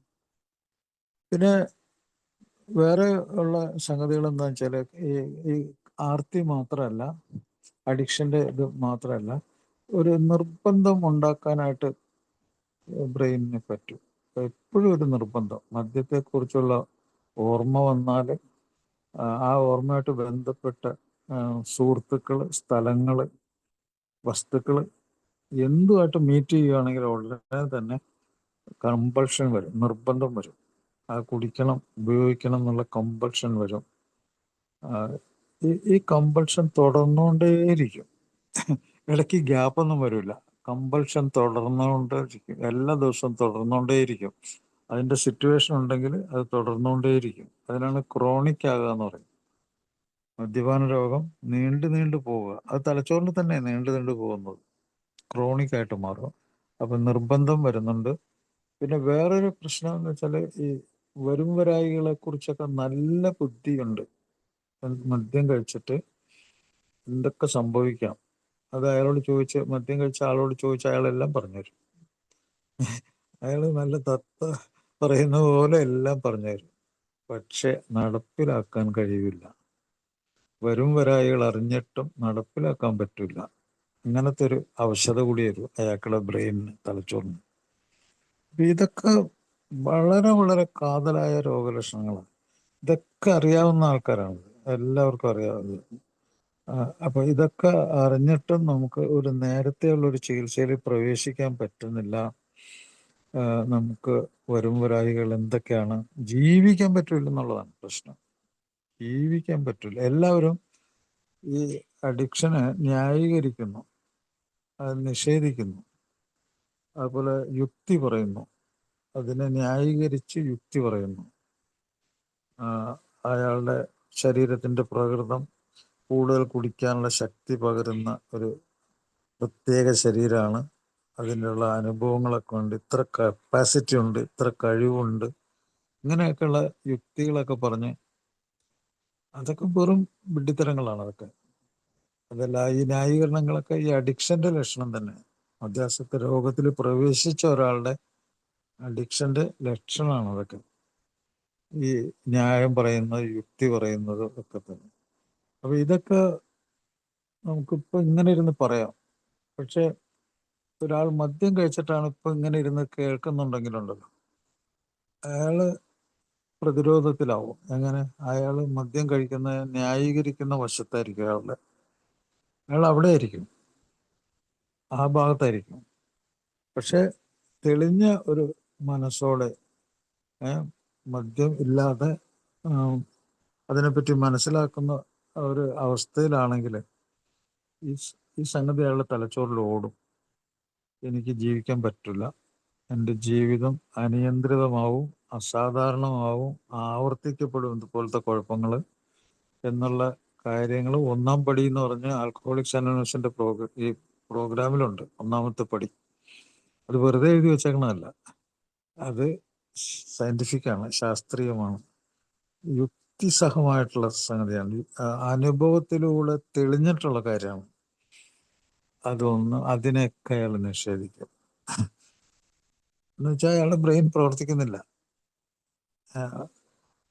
പിന്നെ വേറെ ഉള്ള സംഗതികൾ എന്താണെന്ന് വെച്ചാൽ, ഈ ആർത്തി മാത്രമല്ല, അഡിക്ഷൻ്റെ ഇത് മാത്രമല്ല, ഒരു നിർബന്ധം ഉണ്ടാക്കാനായിട്ട് ബ്രെയിനിന് പറ്റും. എപ്പോഴും ഒരു നിർബന്ധം. മദ്യത്തെക്കുറിച്ചുള്ള ഓർമ്മ വന്നാൽ ആ ഓർമ്മയായിട്ട് ബന്ധപ്പെട്ട സുഹൃത്തുക്കൾ, സ്ഥലങ്ങൾ, വസ്തുക്കൾ എന്തുമായിട്ട് മീറ്റ് ചെയ്യുകയാണെങ്കിൽ ഉടനെ തന്നെ കമ്പൾഷൻ വരും, നിർബന്ധം വരും. കുടിക്കണം, ഉപയോഗിക്കണം എന്നുള്ള കമ്പൾഷൻ വരും. ഈ കമ്പൾഷൻ തുടർന്നുകൊണ്ടേയിരിക്കും. ഇടയ്ക്ക് ഗ്യാപ്പൊന്നും വരില്ല. കമ്പൾഷൻ തുടർന്നുകൊണ്ടേയിരിക്കും. എല്ലാ ദിവസവും തുടർന്നുകൊണ്ടേയിരിക്കും. അതിൻ്റെ സിറ്റുവേഷൻ ഉണ്ടെങ്കിൽ അത് തുടർന്നുകൊണ്ടേയിരിക്കും. അതിനാണ് ക്രോണിക് ആകുക എന്ന് പറയും. മദ്യപാന രോഗം നീണ്ടു പോവുക, അത് തലച്ചോറിന് തന്നെ നീണ്ടു പോകുന്നത് ക്രോണിക് ആയിട്ട് മാറും. അപ്പം നിർബന്ധം വരുന്നുണ്ട്. പിന്നെ വേറൊരു പ്രശ്നം എന്ന് വെച്ചാൽ, ഈ വരും വരായികളെ കുറിച്ചൊക്കെ നല്ല ബുദ്ധിയുണ്ട്. മദ്യം കഴിച്ചിട്ട് എന്തൊക്കെ സംഭവിക്കാം അത് അയാളോട് ചോദിച്ച്, മദ്യം കഴിച്ച ആളോട് ചോദിച്ച അയാളെല്ലാം പറഞ്ഞുതരും. അയാൾ നല്ല തത്ത പറയുന്ന പോലെ എല്ലാം പറഞ്ഞുതരും. പക്ഷെ നടപ്പിലാക്കാൻ കഴിയില്ല. വരും വരായികൾ അറിഞ്ഞിട്ടും നടപ്പിലാക്കാൻ പറ്റില്ല. അങ്ങനത്തെ ഒരു അവശത കൂടി വരും അയാളുടെ ബ്രെയിനിന്, തലച്ചോറിന്. ഇതൊക്കെ വളരെ വളരെ കാതലായ രോഗലക്ഷണങ്ങളാണ്. ഇതൊക്കെ അറിയാവുന്ന ആൾക്കാരാണ്, എല്ലാവർക്കും അറിയാവുന്നത്. അപ്പൊ ഇതൊക്കെ അറിഞ്ഞിട്ടും നമുക്ക് ഒരു നേരത്തെയുള്ള ഒരു ചികിത്സയിൽ പ്രവേശിക്കാൻ പറ്റുന്നില്ല. നമുക്ക് വരും വരായികൾ എന്തൊക്കെയാണ്, ജീവിക്കാൻ പറ്റില്ല എന്നുള്ളതാണ് പ്രശ്നം. ജീവിക്കാൻ പറ്റില്ല. എല്ലാവരും ഈ അഡിക്ഷനെ ന്യായീകരിക്കുന്നു, അത് നിഷേധിക്കുന്നു, അതുപോലെ യുക്തി പറയുന്നു, അതിനെ ന്യായീകരിച്ച് യുക്തി പറയുന്നു. അയാളുടെ ശരീരത്തിന്റെ പ്രകൃതം കൂടുതൽ കുടിക്കാനുള്ള ശക്തി പകരുന്ന ഒരു പ്രത്യേക ശരീരമാണ്, അതിനുള്ള അനുഭവങ്ങളൊക്കെ ഉണ്ട്, ഇത്ര കപ്പാസിറ്റി ഉണ്ട്, ഇത്ര കഴിവുണ്ട്, ഇങ്ങനെയൊക്കെയുള്ള യുക്തികളൊക്കെ പറഞ്ഞ് അതൊക്കെ വെറും വിഡ്ഢിത്തരങ്ങളാണ്. അതല്ല, ഈ ന്യായീകരണങ്ങളൊക്കെ ഈ അഡിക്ഷന്റെ ലക്ഷണം തന്നെ. മദ്യാസക്ത രോഗത്തിൽ പ്രവേശിച്ച ഒരാളുടെ അഡിക്ഷന്റെ ലക്ഷണമാണ് അതൊക്കെ. ഈ ന്യായം പറയുന്നത്, യുക്തി പറയുന്നത് ഒക്കെ തന്നെ. അപ്പൊ ഇതൊക്കെ നമുക്കിപ്പോ ഇങ്ങനെ ഇരുന്ന് പറയാം. പക്ഷെ ഒരാൾ മദ്യം കഴിച്ചിട്ടാണ് ഇപ്പൊ ഇങ്ങനെ ഇരുന്ന് കേൾക്കുന്നുണ്ടെങ്കിലുണ്ടല്ലോ, അയാള് പ്രതിരോധത്തിലാവും. എങ്ങനെ? അയാള് മദ്യം കഴിക്കുന്ന ന്യായീകരിക്കുന്ന വശത്തായിരിക്കും അയാൾ അവിടെ ആയിരിക്കും, ആ ഭാഗത്തായിരിക്കും. പക്ഷെ തെളിഞ്ഞ ഒരു മനസ്സോടെ മദ്യം ഇല്ലാതെ അതിനെപ്പറ്റി മനസ്സിലാക്കുന്ന ഒരു അവസ്ഥയിലാണെങ്കിൽ ഈ സംഗതി അയാളുടെ തലച്ചോറിൽ ഓടും. എനിക്ക് ജീവിക്കാൻ പറ്റില്ല, എൻ്റെ ജീവിതം അനിയന്ത്രിതമാവും, അസാധാരണമാവും, ആവർത്തിക്കപ്പെടും ഇതുപോലത്തെ കുഴപ്പങ്ങൾ എന്നുള്ള കാര്യങ്ങൾ ഒന്നാം പടി എന്ന് പറഞ്ഞ് ആൽക്കഹോളിക്സ് അനോണിമസിന്റെ ഈ പ്രോഗ്രാമിലുണ്ട്. ഒന്നാമത്തെ പടി അത് വെറുതെ എഴുതി വെച്ചേക്കണമല്ല, അത് സയന്റിഫിക്കാണ്, ശാസ്ത്രീയമാണ്, യുക്തിസഹമായിട്ടുള്ള സംഗതിയാണ്, അനുഭവത്തിലൂടെ തെളിഞ്ഞിട്ടുള്ള കാര്യമാണ്. അതൊന്നും അതിനെയൊക്കെ അയാൾ നിഷേധിക്കും. എന്ന് വെച്ചാൽ അയാളുടെ ബ്രെയിൻ പ്രവർത്തിക്കുന്നില്ല.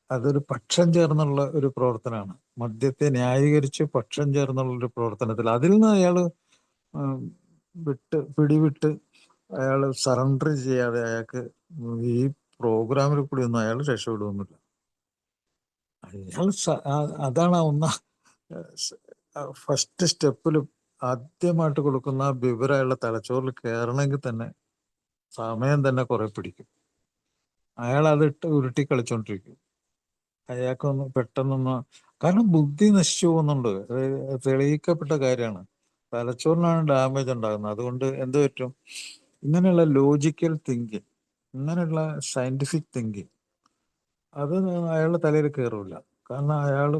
അതൊരു പക്ഷം ചേർന്നുള്ള ഒരു പ്രവർത്തനമാണ്. മദ്യത്തെ ന്യായീകരിച്ച് പക്ഷം ചേർന്നുള്ള ഒരു പ്രവർത്തനത്തിൽ അതിൽ നിന്ന് അയാൾ പിടിവിട്ട് അയാൾ സറണ്ടർ ചെയ്യാതെ അയാൾക്ക് ഈ പ്രോഗ്രാമിൽ കൂടി ഒന്നും അയാൾ രക്ഷപ്പെടുന്നില്ല. അയാൾ അതാണ് ഫസ്റ്റ് സ്റ്റെപ്പിൽ ആദ്യമായിട്ട് കൊടുക്കുന്ന വിവരം അയാളുടെ തലച്ചോറിൽ കയറണമെങ്കിൽ തന്നെ സമയം തന്നെ കുറെ പിടിക്കും. അയാൾ അതിട്ട് ഉരുട്ടി കളിച്ചോണ്ടിരിക്കും. അയാൾക്കൊന്ന് പെട്ടെന്നൊന്ന്, കാരണം ബുദ്ധി നശിച്ചു പോകുന്നുണ്ട്. തെളിയിക്കപ്പെട്ട കാര്യമാണ്. തലച്ചോറിനാണ് ഡാമേജ് ഉണ്ടാകുന്നത്. അതുകൊണ്ട് എന്ത് പറ്റും? ഇങ്ങനെയുള്ള ലോജിക്കൽ തിങ്കിങ്, ഇങ്ങനെയുള്ള സയന്റിഫിക് തിങ്കിങ് അത് അയാളുടെ തലയിൽ കയറില്ല. കാരണം അയാൾ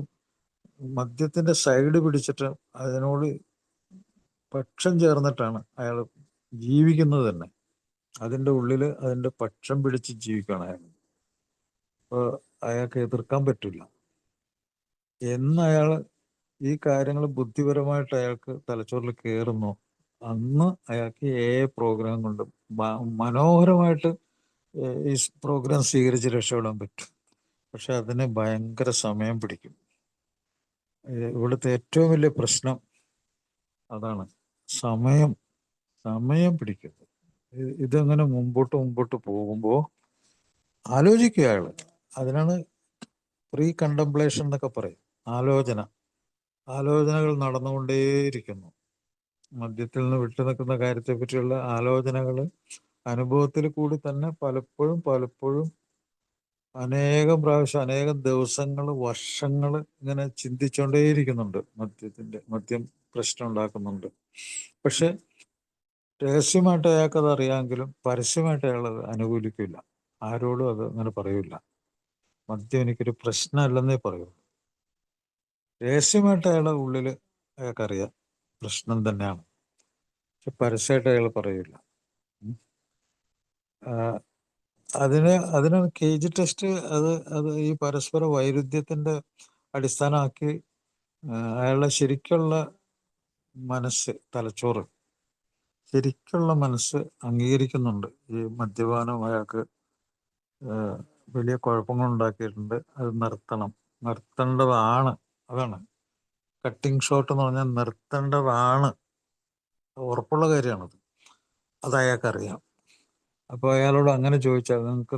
മദ്യത്തിന്റെ സൈഡ് പിടിച്ചിട്ട് അതിനോട് പക്ഷം ചേർന്നിട്ടാണ് അയാൾ ജീവിക്കുന്നത് തന്നെ. അതിൻ്റെ ഉള്ളിൽ അതിൻ്റെ പക്ഷം പിടിച്ച് ജീവിക്കണം അയാൾ. അപ്പോൾ അയാൾക്ക് എതിർക്കാൻ പറ്റില്ല. എന്ന് അയാൾ ഈ കാര്യങ്ങൾ ബുദ്ധിപരമായിട്ട് അയാൾക്ക് തലച്ചോറിൽ കയറുന്നു, അന്ന് അയാൾക്ക് പ്രോഗ്രാം കൊണ്ട് മനോഹരമായിട്ട് ഈ പ്രോഗ്രാം സ്വീകരിച്ച് രക്ഷപ്പെടാൻ പറ്റും. പക്ഷെ അതിന് ഭയങ്കര സമയം പിടിക്കും. ഇവിടുത്തെ ഏറ്റവും വലിയ പ്രശ്നം അതാണ്, സമയം പിടിക്കുന്നത്. ഇതങ്ങനെ മുമ്പോട്ട് പോകുമ്പോൾ ആലോചിക്കുക അയാള്. അതിനാണ് പ്രീ കണ്ടംപ്ലേഷൻ എന്നൊക്കെ പറയും. ആലോചനകൾ നടന്നുകൊണ്ടേയിരിക്കുന്നു. മദ്യത്തിൽ നിന്ന് വിട്ടു നിൽക്കുന്ന കാര്യത്തെ പറ്റിയുള്ള ആലോചനകൾ അനുഭവത്തിൽ കൂടി തന്നെ പലപ്പോഴും അനേകം പ്രാവശ്യം, അനേകം ദിവസങ്ങൾ, വർഷങ്ങൾ ഇങ്ങനെ ചിന്തിച്ചുകൊണ്ടേയിരിക്കുന്നുണ്ട്. മദ്യം പ്രശ്നം ഉണ്ടാക്കുന്നുണ്ട്. പക്ഷെ രഹസ്യമായിട്ട് അയാൾക്കത് അറിയാമെങ്കിലും പരസ്യമായിട്ട് അയാൾ അത് അനുകൂലിക്കില്ല. ആരോടും അത് അങ്ങനെ പറയൂല. മദ്യം എനിക്കൊരു പ്രശ്നമല്ലെന്നേ പറയൂ. രഹസ്യമായിട്ട് അയാളുടെ ഉള്ളിൽ അയാൾക്കറിയാം പ്രശ്നം തന്നെയാണ്. പക്ഷെ പരസ്യമായിട്ട് അയാൾ പറയൂല. അതിനാണ് കേജ് ടെസ്റ്റ്. അത് ഈ പരസ്പര വൈരുദ്ധ്യത്തിന്റെ അടിസ്ഥാനമാക്കി അയാളുടെ ശരിക്കുള്ള മനസ്സ്, തലച്ചോറ് ശരിക്കുള്ള മനസ്സ് അംഗീകരിക്കുന്നുണ്ട് ഈ മദ്യപാനം അയാൾക്ക് വലിയ കുഴപ്പങ്ങൾ ഉണ്ടാക്കിയിട്ടുണ്ട്, അത് നിർത്തേണ്ടതാണ്. അതാണ് കട്ടിങ് ഷോട്ട് എന്ന് പറഞ്ഞാൽ നിർത്തേണ്ടതാണ്, ഉറപ്പുള്ള കാര്യമാണത്. അത് അയാൾക്കറിയാം. അപ്പോൾ അയാളോട് അങ്ങനെ ചോദിച്ചാൽ നിങ്ങൾക്ക്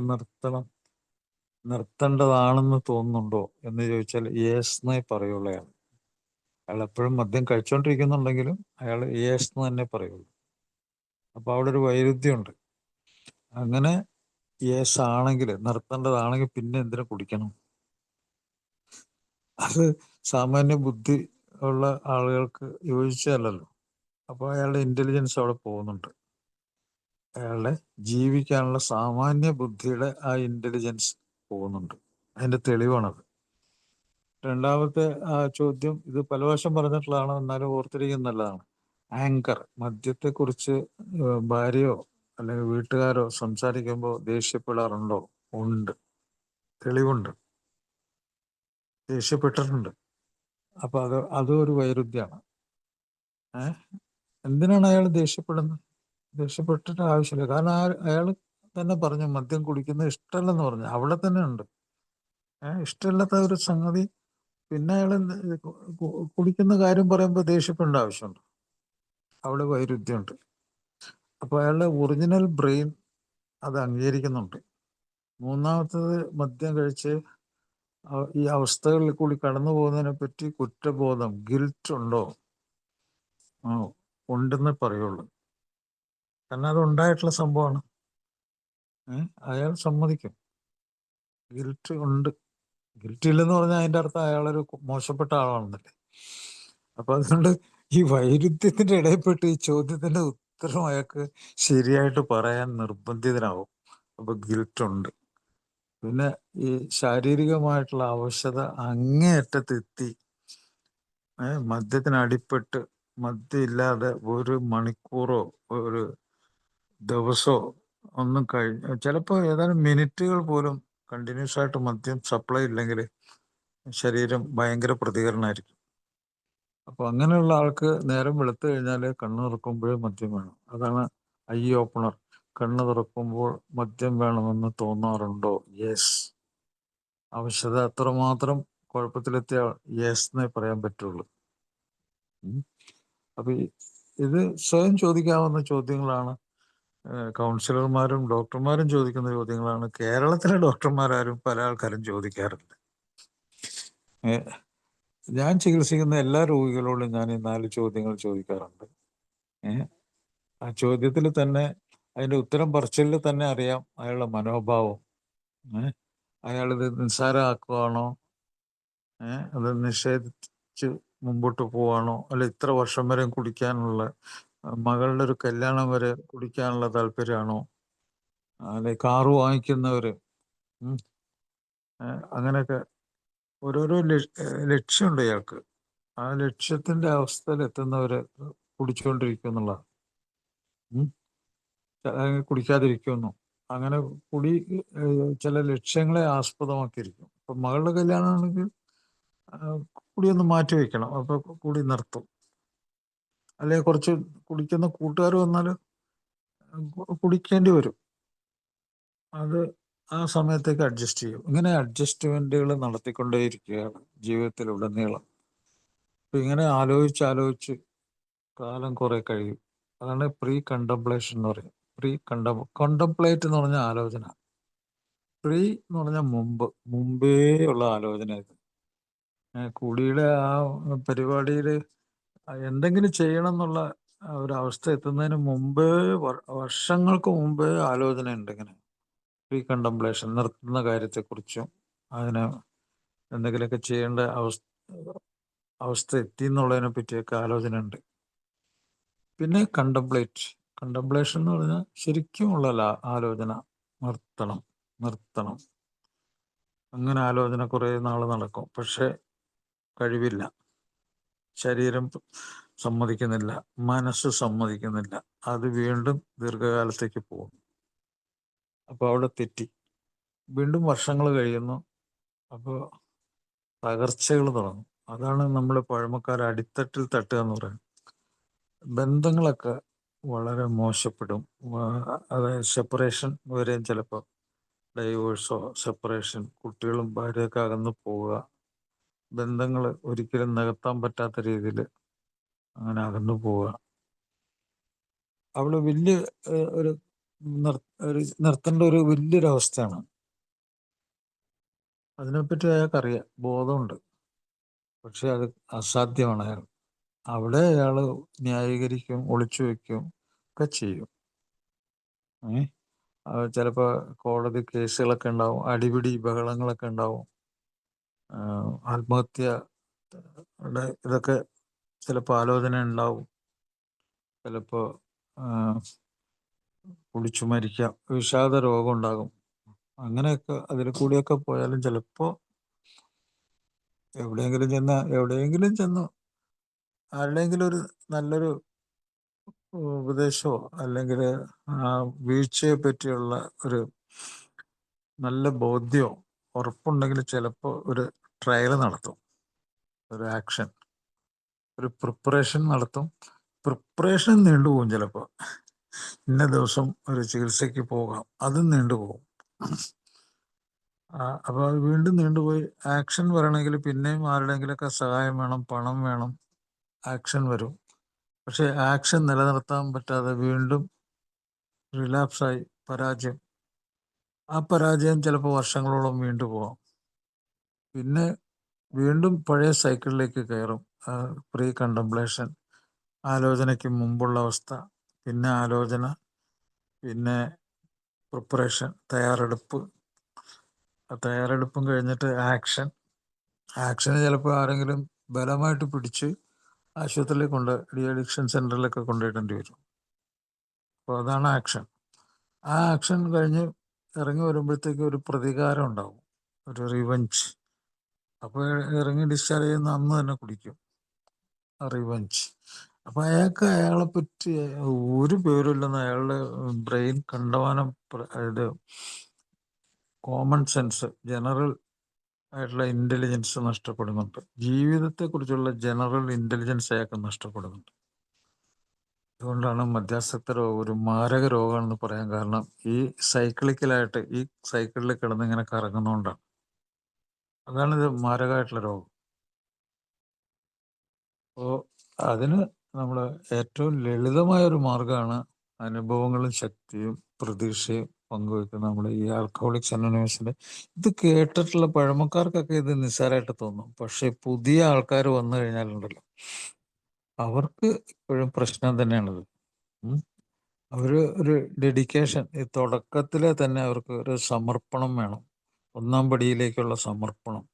നിർത്തേണ്ടതാണെന്ന് തോന്നുന്നുണ്ടോ എന്ന് ചോദിച്ചാൽ യേസ് എന്നേ പറയുള്ളൂ. അയാൾ എപ്പോഴും മദ്യം കഴിച്ചുകൊണ്ടിരിക്കുന്നുണ്ടെങ്കിലും അയാൾ യേസ് എന്ന് തന്നെ പറയുള്ളൂ. അപ്പോൾ അവിടെ ഒരു വൈരുദ്ധ്യമുണ്ട്. അങ്ങനെ യേസ് ആണെങ്കിൽ, നിർത്തേണ്ടതാണെങ്കിൽ പിന്നെ എന്തിനു കുടിക്കണം? അത് സാമാന്യ ബുദ്ധി ഉള്ള ആളുകൾക്ക് യോജിച്ചതല്ലല്ലോ. അപ്പോൾ അയാളുടെ ഇന്റലിജൻസ് അവിടെ പോകുന്നുണ്ട്. അയാളുടെ ജീവിക്കാനുള്ള സാമാന്യ ബുദ്ധിയുടെ ആ ഇന്റലിജൻസ് പോകുന്നുണ്ട്. അതിന്റെ തെളിവാണത്. രണ്ടാമത്തെ ആ ചോദ്യം, ഇത് പല വശം പറഞ്ഞിട്ടുള്ളതാണ്, എന്നാലും ഓർത്തിരിക്കുന്നത് നല്ലതാണ്. ആങ്കർ, മദ്യത്തെക്കുറിച്ച് ഭാര്യയോ അല്ലെങ്കിൽ വീട്ടുകാരോ സംസാരിക്കുമ്പോൾ ദേഷ്യപ്പെടാറുണ്ടോ? ഉണ്ട്, തെളിവുണ്ട്, ദേഷ്യപ്പെട്ടിട്ടുണ്ട്. അപ്പൊ അതും ഒരു വൈരുദ്ധ്യമാണ്. എന്തിനാണ് അയാൾ ദേഷ്യപ്പെടുന്നത്? ദേഷ്യപ്പെട്ടിട്ട് ആവശ്യമില്ല. കാരണം അയാൾ തന്നെ പറഞ്ഞു മദ്യം കുടിക്കുന്നത് ഇഷ്ടമല്ലെന്ന് പറഞ്ഞു. അവിടെ തന്നെ ഉണ്ട് ഇഷ്ടമില്ലാത്ത ഒരു സംഗതി. പിന്നെ അയാൾ കുടിക്കുന്ന കാര്യം പറയുമ്പോൾ ദേഷ്യപ്പെടേണ്ട ആവശ്യമുണ്ട്. അവിടെ വൈരുദ്ധ്യമുണ്ട്. അപ്പൊ അയാളുടെ ഒറിജിനൽ ബ്രെയിൻ അത് അംഗീകരിക്കുന്നുണ്ട്. മൂന്നാമത്തത്, മദ്യം കഴിച്ച് ഈ അവസ്ഥകളിൽ കൂടി കടന്നു പോകുന്നതിനെ പറ്റി കുറ്റബോധം, ഗിൽറ്റ് ഉണ്ടോ? ഉണ്ടെന്ന് പറയുള്ളൂ. കാരണം അത് ഉണ്ടായിട്ടുള്ള സംഭവമാണ്. അയാൾ സമ്മതിക്കും ഗിൽറ്റ് ഉണ്ട്. ഗിൽറ്റ് ഇല്ലെന്ന് പറഞ്ഞാൽ അതിൻ്റെ അർത്ഥം അയാളൊരു മോശപ്പെട്ട ആളാണെന്നല്ലേ. അപ്പൊ അതുകൊണ്ട് ഈ വൈരുദ്ധ്യത്തിന്റെ ഇടയിൽപ്പെട്ട് ഈ ചോദ്യത്തിന്റെ ഉത്തരം അയാൾക്ക് ശരിയായിട്ട് പറയാൻ നിർബന്ധിതനാവും. അപ്പൊ ഗിൽറ്റ് ഉണ്ട്. പിന്നെ ഈ ശാരീരികമായിട്ടുള്ള അവശത അങ്ങേയറ്റത്തെത്തി, മദ്യത്തിന് അടിപ്പെട്ട് മദ്യം ഇല്ലാതെ ഒരു മണിക്കൂറോ ഒരു ദിവസമോ ഒന്നും ചിലപ്പോൾ ഏതാനും മിനിറ്റുകൾ പോലും കണ്ടിന്യൂസ് ആയിട്ട് മദ്യം സപ്ലൈ ഇല്ലെങ്കിൽ ശരീരം ഭയങ്കര പ്രതികരണമായിരിക്കും. അപ്പൊ അങ്ങനെയുള്ള ആൾക്ക് നേരം വെളുത്തു കഴിഞ്ഞാൽ കണ്ണു തുറക്കുമ്പോഴേ മദ്യം വേണം. അതാണ് ഐ ഓപ്പണർ. കണ്ണു തുറക്കുമ്പോൾ മദ്യം വേണമെന്ന് തോന്നാറുണ്ടോ? യെസ്. അവശത അത്രമാത്രം കുഴപ്പത്തിലെത്തിയ യെസ് എന്നേ പറയാൻ പറ്റുള്ളൂ. അപ്പൊ ഇത് സ്വയം ചോദിക്കാവുന്ന ചോദ്യങ്ങളാണ്. കൗൺസിലർമാരും ഡോക്ടർമാരും ചോദിക്കുന്ന ചോദ്യങ്ങളാണ്. കേരളത്തിലെ ഡോക്ടർമാരാരും പല ആൾക്കാരും ചോദിക്കാറില്ല. ഞാൻ ചികിത്സിക്കുന്ന എല്ലാ രോഗികളോടും ഞാൻ ഈ 4 ചോദ്യങ്ങൾ ചോദിക്കാറുണ്ട്. ആ ചോദ്യത്തിൽ തന്നെ, അതിന്റെ ഉത്തരം പറച്ചിലിൽ തന്നെ അറിയാം അയാളുടെ മനോഭാവം. അയാളിത് നിസ്സാരമാക്കുവാണോ, അത് നിഷേധിച്ച് മുമ്പോട്ട് പോവാണോ, അല്ല ഇത്ര വർഷം വരെ കുടിക്കാനുള്ള, മകളുടെ ഒരു കല്യാണം വരെ കുടിക്കാനുള്ള താല്പര്യമാണോ, അല്ലെ കാറ് വാങ്ങിക്കുന്നവര്, അങ്ങനെയൊക്കെ ഓരോരോ ലക്ഷ്യമുണ്ട് ഇയാൾക്ക്. ആ ലക്ഷ്യത്തിന്റെ അവസ്ഥയിൽ എത്തുന്നവരെ കുടിച്ചുകൊണ്ടിരിക്കും എന്നുള്ളതാണ്. കുടിക്കാതിരിക്കുന്നു, അങ്ങനെ ചില ലക്ഷ്യങ്ങളെ ആസ്പദമാക്കിയിരിക്കും. ഇപ്പൊ മകളുടെ കല്യാണമാണെങ്കിൽ കുടിയൊന്ന് മാറ്റി വെക്കണം, അപ്പൊ കുടി നിർത്തും. അല്ലെങ്കിൽ കുറച്ച് കുടിക്കുന്ന കൂട്ടുകാർ വന്നാൽ കുടിക്കേണ്ടി വരും. അത് ആ സമയത്തേക്ക് അഡ്ജസ്റ്റ് ചെയ്യും. ഇങ്ങനെ അഡ്ജസ്റ്റ്മെന്റുകൾ നടത്തിക്കൊണ്ടേയിരിക്കുകയാണ് ജീവിതത്തിലുടനീളം. അപ്പൊ ഇങ്ങനെ ആലോചിച്ച് കാലം കുറെ കഴിയും. അതാണ് പ്രീ കണ്ടംപ്ലേഷൻ എന്ന് പറയും. കണ്ടംപ്ലേറ്റ് എന്ന് പറഞ്ഞാൽ ആലോചന. പ്രീ എന്ന് പറഞ്ഞാൽ മുമ്പേ ഉള്ള ആലോചന. ഇത് കുടിയുടെ ആ പരിപാടിയിൽ എന്തെങ്കിലും ചെയ്യണം എന്നുള്ള ഒരു അവസ്ഥ എത്തുന്നതിന് മുമ്പേ, വർഷങ്ങൾക്ക് മുമ്പേ ആലോചന ഉണ്ട്. ഇങ്ങനെ പ്രീ കണ്ടംപ്ലേഷൻ, നിർത്തുന്ന കാര്യത്തെക്കുറിച്ചും അതിന് എന്തെങ്കിലുമൊക്കെ ചെയ്യേണ്ട അവസ്ഥ എത്തി എന്നുള്ളതിനെ പറ്റിയൊക്കെ ആലോചന ഉണ്ട്. പിന്നെ കണ്ടംപ്ലേഷൻ എന്ന് പറഞ്ഞാൽ ശരിക്കുമുള്ള ആലോചന. നിർത്തണം. അങ്ങനെ ആലോചന കുറേ നാൾ നടക്കും, പക്ഷെ കഴിവില്ല. ശരീരം സമ്മതിക്കുന്നില്ല, മനസ്സ് സമ്മതിക്കുന്നില്ല. അത് വീണ്ടും ദീർഘകാലത്തേക്ക് പോകും. അപ്പോൾ അവിടെ തെറ്റി. വീണ്ടും വർഷങ്ങൾ കഴിയുന്നു. അപ്പോൾ തകർച്ചകൾ തുടങ്ങും. അതാണ് നമ്മൾ പഴമക്കാർ അടിത്തട്ടിൽ തട്ടുക എന്ന് പറയുന്നത്. ബന്ധങ്ങളൊക്കെ വളരെ മോശപ്പെടും. അതായത് സെപ്പറേഷൻ വരെയും, ചിലപ്പോൾ ഡൈവേഴ്സോ സെപ്പറേഷൻ, കുട്ടികളും ഭാര്യയൊക്കെ അകന്നു പോവുക, ബന്ധങ്ങൾ ഒരിക്കലും നികത്താൻ പറ്റാത്ത രീതിയിൽ അങ്ങനെ അകന്നു പോവുക. അവള് വലിയ ഒരു നിർത്തേണ്ട ഒരു വലിയൊരു അവസ്ഥയാണ്. അതിനെപ്പറ്റി അയാൾക്കറിയാം, ബോധമുണ്ട്. പക്ഷെ അത് അസാധ്യമാണ്. അവിടെ അയാൾ ന്യായീകരിക്കും, ഒളിച്ചു വയ്ക്കും, ഒക്കെ ചെയ്യും. ചിലപ്പോൾ കോടതി കേസുകളൊക്കെ ഉണ്ടാവും, അടിപിടി ബഹളങ്ങളൊക്കെ ഉണ്ടാവും, ആത്മഹത്യ ഇതൊക്കെ ചിലപ്പോൾ ആലോചന ഉണ്ടാവും, ചിലപ്പോൾ കുടിച്ചു മരിക്കാം, വിഷാദ രോഗം ഉണ്ടാകും. അങ്ങനെയൊക്കെ അതിൽ കൂടിയൊക്കെ പോയാലും ചിലപ്പോൾ എവിടെയെങ്കിലും ചെന്ന് ആരുടെയെങ്കിലും ഒരു നല്ലൊരു ഉപദേശമോ അല്ലെങ്കിൽ ആ വീഴ്ചയെ പറ്റിയുള്ള ഒരു നല്ല ബോധ്യമോ ഉറപ്പുണ്ടെങ്കിൽ ചിലപ്പോൾ ഒരു ട്രയൽ നടത്തും, ഒരു ആക്ഷൻ, ഒരു പ്രിപ്പറേഷൻ നടത്തും. പ്രിപ്പറേഷൻ നീണ്ടുപോകും. ചിലപ്പോൾ ഇന്ന ദിവസം ഒരു ചികിത്സയ്ക്ക് പോകാം, അതും നീണ്ടുപോകും. അപ്പോൾ അത് വീണ്ടും നീണ്ടുപോയി ആക്ഷൻ വരണമെങ്കിൽ പിന്നെയും ആരുടെയെങ്കിലൊക്കെ സഹായം വേണം, പണം വേണം, ആക്ഷൻ വരും. പക്ഷെ ആക്ഷൻ നിലനിർത്താൻ പറ്റാതെ വീണ്ടും റിലാപ്സായി പരാജയം. ആ പരാജയം ചിലപ്പോൾ വർഷങ്ങളോളം വീണ്ടും പോകാം. പിന്നെ വീണ്ടും പഴയ സൈക്കിളിലേക്ക് കയറും. പ്രീ കണ്ടംപ്ലേഷൻ, ആലോചനയ്ക്ക് മുമ്പുള്ള അവസ്ഥ, പിന്നെ ആലോചന, പിന്നെ പ്രിപ്പറേഷൻ, തയ്യാറെടുപ്പും കഴിഞ്ഞിട്ട് ആക്ഷന് ചിലപ്പോൾ ആരെങ്കിലും ബലമായിട്ട് പിടിച്ച് ആശുപത്രിയിൽ ഡി അഡിക്ഷൻ സെൻ്ററിലൊക്കെ കൊണ്ടുപോയിടേണ്ടി വരും. അപ്പോൾ അതാണ് ആക്ഷൻ. ആ ആക്ഷൻ കഴിഞ്ഞ് ഇറങ്ങി വരുമ്പോഴത്തേക്ക് ഒരു പ്രതികാരം ഉണ്ടാവും, ഒരു റിവഞ്ച്. അപ്പോൾ ഇറങ്ങി ഡിസ്ചാർജ് ചെയ്യുന്ന അന്ന് തന്നെ കുടിക്കും, റിവഞ്ച്. അപ്പം അയാളെ പറ്റി ഒരു പേരുമില്ലെന്ന് അയാളുടെ ബ്രെയിൻ കണ്ടമാനം ഇത് കോമൺ സെൻസ്, ജനറൽ ആയിട്ടുള്ള ഇൻ്റലിജൻസ് നഷ്ടപ്പെടുന്നുണ്ട്. ജീവിതത്തെക്കുറിച്ചുള്ള ജനറൽ ഇൻ്റലിജൻസ് അയാൾക്ക് നഷ്ടപ്പെടുന്നുണ്ട്. അതുകൊണ്ടാണ് മധ്യാസക്ത രോഗം ഒരു മാരക രോഗമാണെന്ന് പറയാൻ കാരണം. ഈ സൈക്ലിക്കലായിട്ട് ഈ സൈക്കിളിൽ കിടന്ന് ഇങ്ങനെ കറങ്ങുന്നതുകൊണ്ടാണ്. അതാണിത് മാരകമായിട്ടുള്ള രോഗം. അപ്പോൾ അതിന് നമ്മൾ ഏറ്റവും ലളിതമായൊരു മാർഗമാണ് അനുഭവങ്ങളും ശക്തിയും പ്രതീക്ഷയും പങ്കുവെക്കുന്ന നമ്മൾ ഈ ആൽക്കഹോളിക്സ് അനോണിമസിന്റെ. ഇത് കേട്ടിട്ടുള്ള പഴമക്കാർക്കൊക്കെ ഇത് നിസ്സാരമായിട്ട് തോന്നും. പക്ഷെ പുതിയ ആൾക്കാർ വന്നു കഴിഞ്ഞാലുണ്ടല്ലോ, അവർക്ക് ഇപ്പോഴും പ്രശ്നം തന്നെയാണിത്. ഒരു ഡെഡിക്കേഷൻ, ഈ തുടക്കത്തിലെ തന്നെ അവർക്ക് ഒരു സമർപ്പണം വേണം. ഒന്നാം പടിയിലേക്കുള്ള സമർപ്പണം.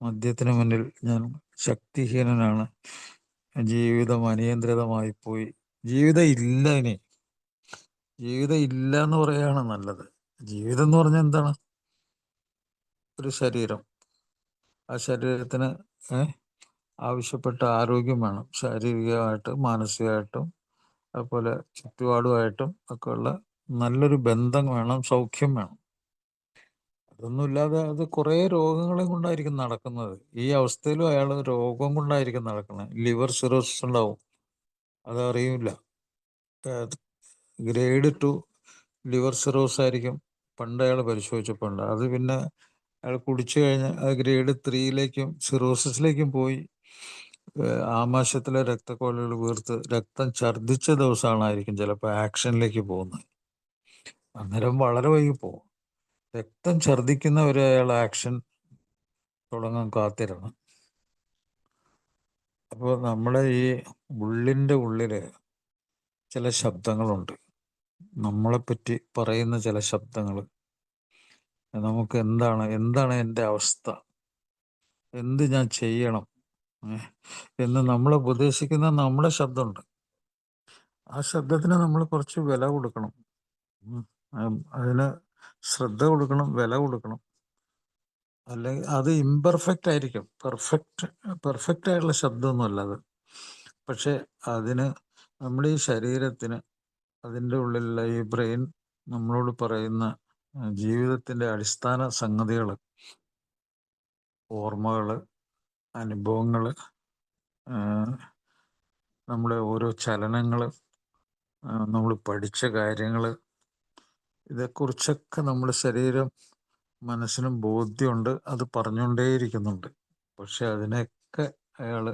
മദ്യത്തിന് മുന്നിൽ ഞാൻ ശക്തിഹീനനാണ്, ജീവിതം അനിയന്ത്രിതമായി പോയി, ജീവിതം ഇല്ല, ജീവിതം ഇല്ല എന്ന് പറയാണ് നല്ലത്. ജീവിതം എന്ന് പറഞ്ഞാൽ എന്താണ്? ഒരു ശരീരം. ആ ശരീരത്തിന് ആവശ്യപ്പെട്ട ആരോഗ്യം വേണം, ശാരീരികമായിട്ടും മാനസികമായിട്ടും അതുപോലെ ചുറ്റുപാടുമായിട്ടും ഒക്കെ ഉള്ള നല്ലൊരു ബന്ധം വേണം, സൗഖ്യം വേണം. അതൊന്നുമില്ലാതെ അത് കുറേ രോഗങ്ങളെ കൊണ്ടായിരിക്കും നടക്കുന്നത്. ഈ അവസ്ഥയിലും അയാൾ രോഗം കൊണ്ടായിരിക്കും നടക്കുന്നത്. ലിവർ സിറോസിസ് ഉണ്ടാവും, അതറിയില്ല. ഗ്രേഡ് 2 ലിവർ സിറോസ് ആയിരിക്കും പണ്ട് അയാൾ പരിശോധിച്ചപ്പോൾ. അത് പിന്നെ അയാൾ കുടിച്ചു കഴിഞ്ഞാൽ അത് ഗ്രേഡ് 3യിലേക്കും സിറോസിസിലേക്കും പോയി. ആമാശയത്തിലെ രക്തക്കൊഴലുകൾ വീർത്ത് രക്തം ഛർദ്ദിച്ച ദിവസമായിരിക്കും ചിലപ്പോൾ ആക്ഷനിലേക്ക് പോകുന്നത്. അന്നേരം വളരെ വൈകി പോകും. രക്തം ഛർദ്ദിക്കുന്നവരെ അയാൾ ആക്ഷൻ തുടങ്ങാൻ കാത്തിരണം. അപ്പോൾ നമ്മുടെ ഈ ഉള്ളിൻ്റെ ഉള്ളിൽ ചില ശബ്ദങ്ങളുണ്ട്, നമ്മളെപ്പറ്റി പറയുന്ന ചില ശബ്ദങ്ങൾ. നമുക്ക് എന്താണ് എൻ്റെ അവസ്ഥ, എന്ത് ഞാൻ ചെയ്യണം എന്ന് നമ്മളെ ഉപദേശിക്കുന്ന നമ്മുടെ ശബ്ദമുണ്ട്. ആ ശബ്ദത്തിന് നമ്മൾ കുറച്ച് വില കൊടുക്കണം, അതിന് ശ്രദ്ധ കൊടുക്കണം, വില കൊടുക്കണം. അല്ലെങ്കിൽ അത് ഇംപെർഫെക്റ്റ് ആയിരിക്കും, പെർഫെക്റ്റ് ആയിട്ടുള്ള ശബ്ദമൊന്നുമല്ല അത്. പക്ഷെ അതിന് നമ്മുടെ ഈ ശരീരത്തിന്, അതിൻ്റെ ഉള്ളിലുള്ള ഈ ബ്രെയിൻ നമ്മളോട് പറയുന്ന ജീവിതത്തിൻ്റെ അടിസ്ഥാന സംഗതികൾ, ഓർമ്മകൾ, അനുഭവങ്ങൾ, നമ്മുടെ ഓരോ ചലനങ്ങൾ, നമ്മൾ പഠിച്ച കാര്യങ്ങൾ, ഇതേക്കുറിച്ചൊക്കെ നമ്മുടെ ശരീരം മനസ്സിനും ബോധ്യമുണ്ട്. അത് പറഞ്ഞുകൊണ്ടേയിരിക്കുന്നുണ്ട്. പക്ഷെ അതിനൊക്കെ അയാൾ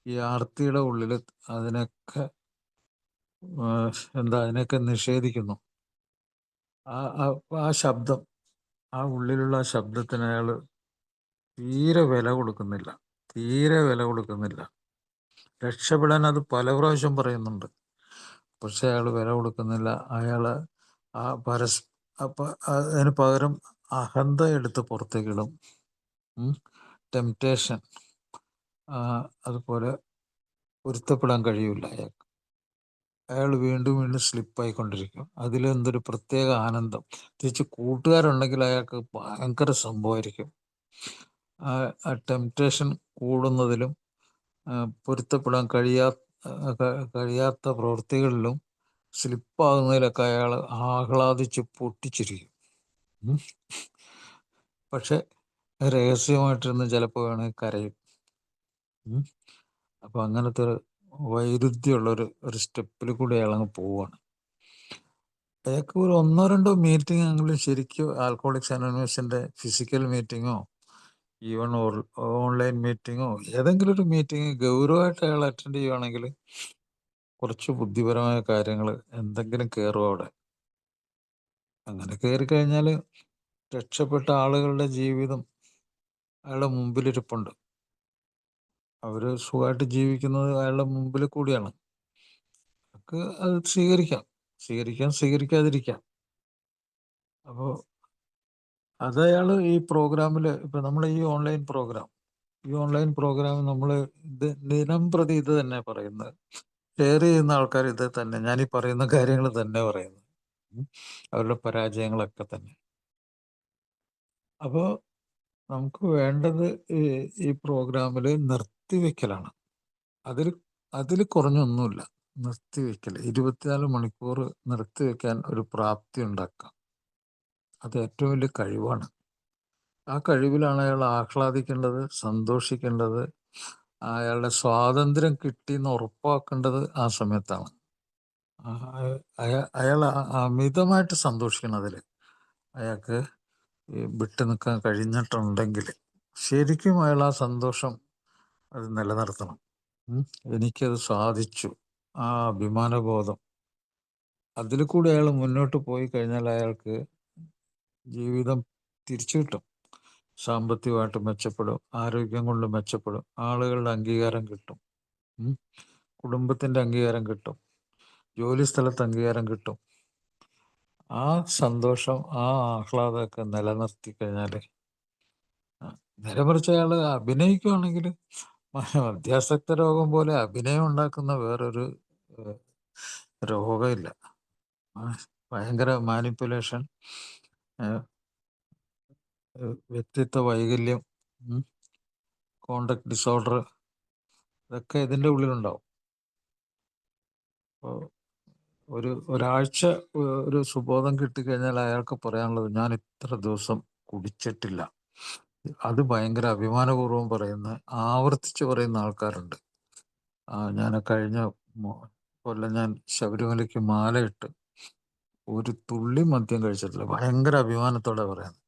ഈ ആർത്തിയുടെ ഉള്ളിൽ അതിനൊക്കെ അതിനൊക്കെ നിഷേധിക്കുന്നു. ആ ശബ്ദം, ആ ഉള്ളിലുള്ള ആ ശബ്ദത്തിന് അയാൾ തീരെ വില കൊടുക്കുന്നില്ല. രക്ഷപ്പെടാൻ അത് പല പ്രാവശ്യം പറയുന്നുണ്ട്, പക്ഷെ അയാൾ വില കൊടുക്കുന്നില്ല. അയാൾ അതിന് പകരം അഹന്ത എടുത്ത് പുറത്തേക്കിടും. ടെംപ്റ്റേഷൻ, അതുപോലെ പൊരുത്തപ്പെടാൻ കഴിയില്ല അയാൾ വീണ്ടും വീണ്ടും സ്ലിപ്പായിക്കൊണ്ടിരിക്കും. അതിലെന്തൊരു പ്രത്യേക ആനന്ദം. തിരിച്ച് കൂട്ടുകാരുണ്ടെങ്കിൽ അയാൾക്ക് ഭയങ്കര സംഭവമായിരിക്കും. ആ ടെംപ്റ്റേഷൻ കൂടുന്നതിലും പൊരുത്തപ്പെടാൻ കഴിയാത്ത പ്രവൃത്തികളിലും സ്ലിപ്പാകുന്നതിലൊക്കെ അയാൾ ആഹ്ലാദിച്ച് പൊട്ടിച്ചിരിക്കും. പക്ഷെ രഹസ്യമായിട്ടിരുന്ന് ചിലപ്പോൾ വേണമെങ്കിൽ കരയും. അപ്പം അങ്ങനത്തെ ഒരു വൈരുദ്ധ്യമുള്ളൊരു സ്റ്റെപ്പിൽ കൂടി അയാളങ്ങ് പോവുകയാണ്. അയാൾക്ക് ഒരു 1-2 മീറ്റിംഗ് എങ്കിലും ശരിക്കും ആൽക്കഹോളിക്സ് അനോണിമസിൻ്റെ ഫിസിക്കൽ മീറ്റിങ്ങോ ഈവൺ ഓൺലൈൻ മീറ്റിങ്ങോ ഏതെങ്കിലും ഒരു മീറ്റിംഗ് ഗൗരവമായിട്ട് അയാൾ അറ്റൻഡ് ചെയ്യുവാണെങ്കിൽ കുറച്ച് ബുദ്ധിപരമായ കാര്യങ്ങൾ എന്തെങ്കിലും കയറും അവിടെ. അങ്ങനെ കയറി കഴിഞ്ഞാൽ രക്ഷപ്പെട്ട ആളുകളുടെ ജീവിതം അയാളുടെ മുമ്പിലിരിപ്പുണ്ട്. അവർ സുഖമായിട്ട് ജീവിക്കുന്നത് അയാളുടെ മുമ്പിൽ കൂടിയാണ്. നമുക്ക് അത് സ്വീകരിക്കാതിരിക്കാം. അപ്പോൾ അതയാൾ ഈ പ്രോഗ്രാമിൽ, ഇപ്പം നമ്മൾ ഈ ഓൺലൈൻ പ്രോഗ്രാം നമ്മൾ ദിനം പ്രതി ഇത് തന്നെ പറയുന്നത്. ഷെയർ ചെയ്യുന്ന ആൾക്കാർ ഇത് തന്നെ, ഞാനീ പറയുന്ന കാര്യങ്ങൾ തന്നെ പറയുന്നത്, അവരുടെ പരാജയങ്ങളൊക്കെ തന്നെ. അപ്പോൾ നമുക്ക് വേണ്ടത് ഈ പ്രോഗ്രാമിൽ നിർത്തിവെക്കലാണ്. അതിൽ കുറഞ്ഞൊന്നുമില്ല. നിർത്തിവെക്കൽ, 24 മണിക്കൂർ നിർത്തിവെക്കാൻ ഒരു പ്രാപ്തി ഉണ്ടാക്കാം. അത് ഏറ്റവും വലിയ കഴിവാണ്. ആ കഴിവിലാണ് അയാൾ ആഹ്ലാദിക്കേണ്ടത്, സന്തോഷിക്കേണ്ടത്. അയാളുടെ സ്വാതന്ത്ര്യം കിട്ടിയെന്ന് ഉറപ്പാക്കേണ്ടത് ആ സമയത്താണ്. അയാൾ അമിതമായിട്ട് സന്തോഷിക്കണം. അതിൽ അയാൾക്ക് വിട്ടു നിൽക്കാൻ കഴിഞ്ഞിട്ടുണ്ടെങ്കിൽ ശരിക്കും അയാൾ ആ സന്തോഷം അത് നിലനിർത്തണം. എനിക്കത് സാധിച്ചു, ആ അഭിമാനബോധം, അതിൽ കൂടി അയാൾ മുന്നോട്ട് പോയി കഴിഞ്ഞാൽ അയാൾക്ക് ജീവിതം തിരിച്ചു കിട്ടും. സാമ്പത്തികമായിട്ട് മെച്ചപ്പെടും, ആരോഗ്യം കൊണ്ട് മെച്ചപ്പെടും, ആളുകളുടെ അംഗീകാരം കിട്ടും, കുടുംബത്തിൻ്റെ അംഗീകാരം കിട്ടും, ജോലി സ്ഥലത്ത് അംഗീകാരം കിട്ടും. ആ സന്തോഷം, ആ ആഹ്ലാദമൊക്കെ നിലനിർത്തി കഴിഞ്ഞാൽ, നേരെ മറിച്ച് അയാൾ അഭിനയിക്കുകയാണെങ്കിൽ മധ്യാസക്ത രോഗം പോലെ അഭിനയം ഉണ്ടാക്കുന്ന വേറൊരു രോഗമില്ല. ഭയങ്കര മാനിപ്പുലേഷൻ, വ്യക്തിത്വ വൈകല്യം, കോണ്ടക്ട് ഡിസോർഡർ, ഇതൊക്കെ ഇതിൻ്റെ ഉള്ളിലുണ്ടാവും. അപ്പോൾ ഒരാഴ്ച ഒരു സുബോധം കിട്ടിക്കഴിഞ്ഞാൽ അയാൾക്ക് പറയാനുള്ളത്, ഞാൻ ഇത്ര ദിവസം കുടിച്ചിട്ടില്ല. അത് ഭയങ്കര അഭിമാനപൂർവ്വം പറയുന്ന, ആവർത്തിച്ച് പറയുന്ന ആൾക്കാരുണ്ട്. ഞാൻ കഴിഞ്ഞ കൊല്ലം ഞാൻ ശബരിമലയ്ക്ക് മാലയിട്ട് ഒരു തുള്ളി മദ്യം കഴിച്ചിട്ടില്ല. ഭയങ്കര അഭിമാനത്തോടെ പറയുന്നത്.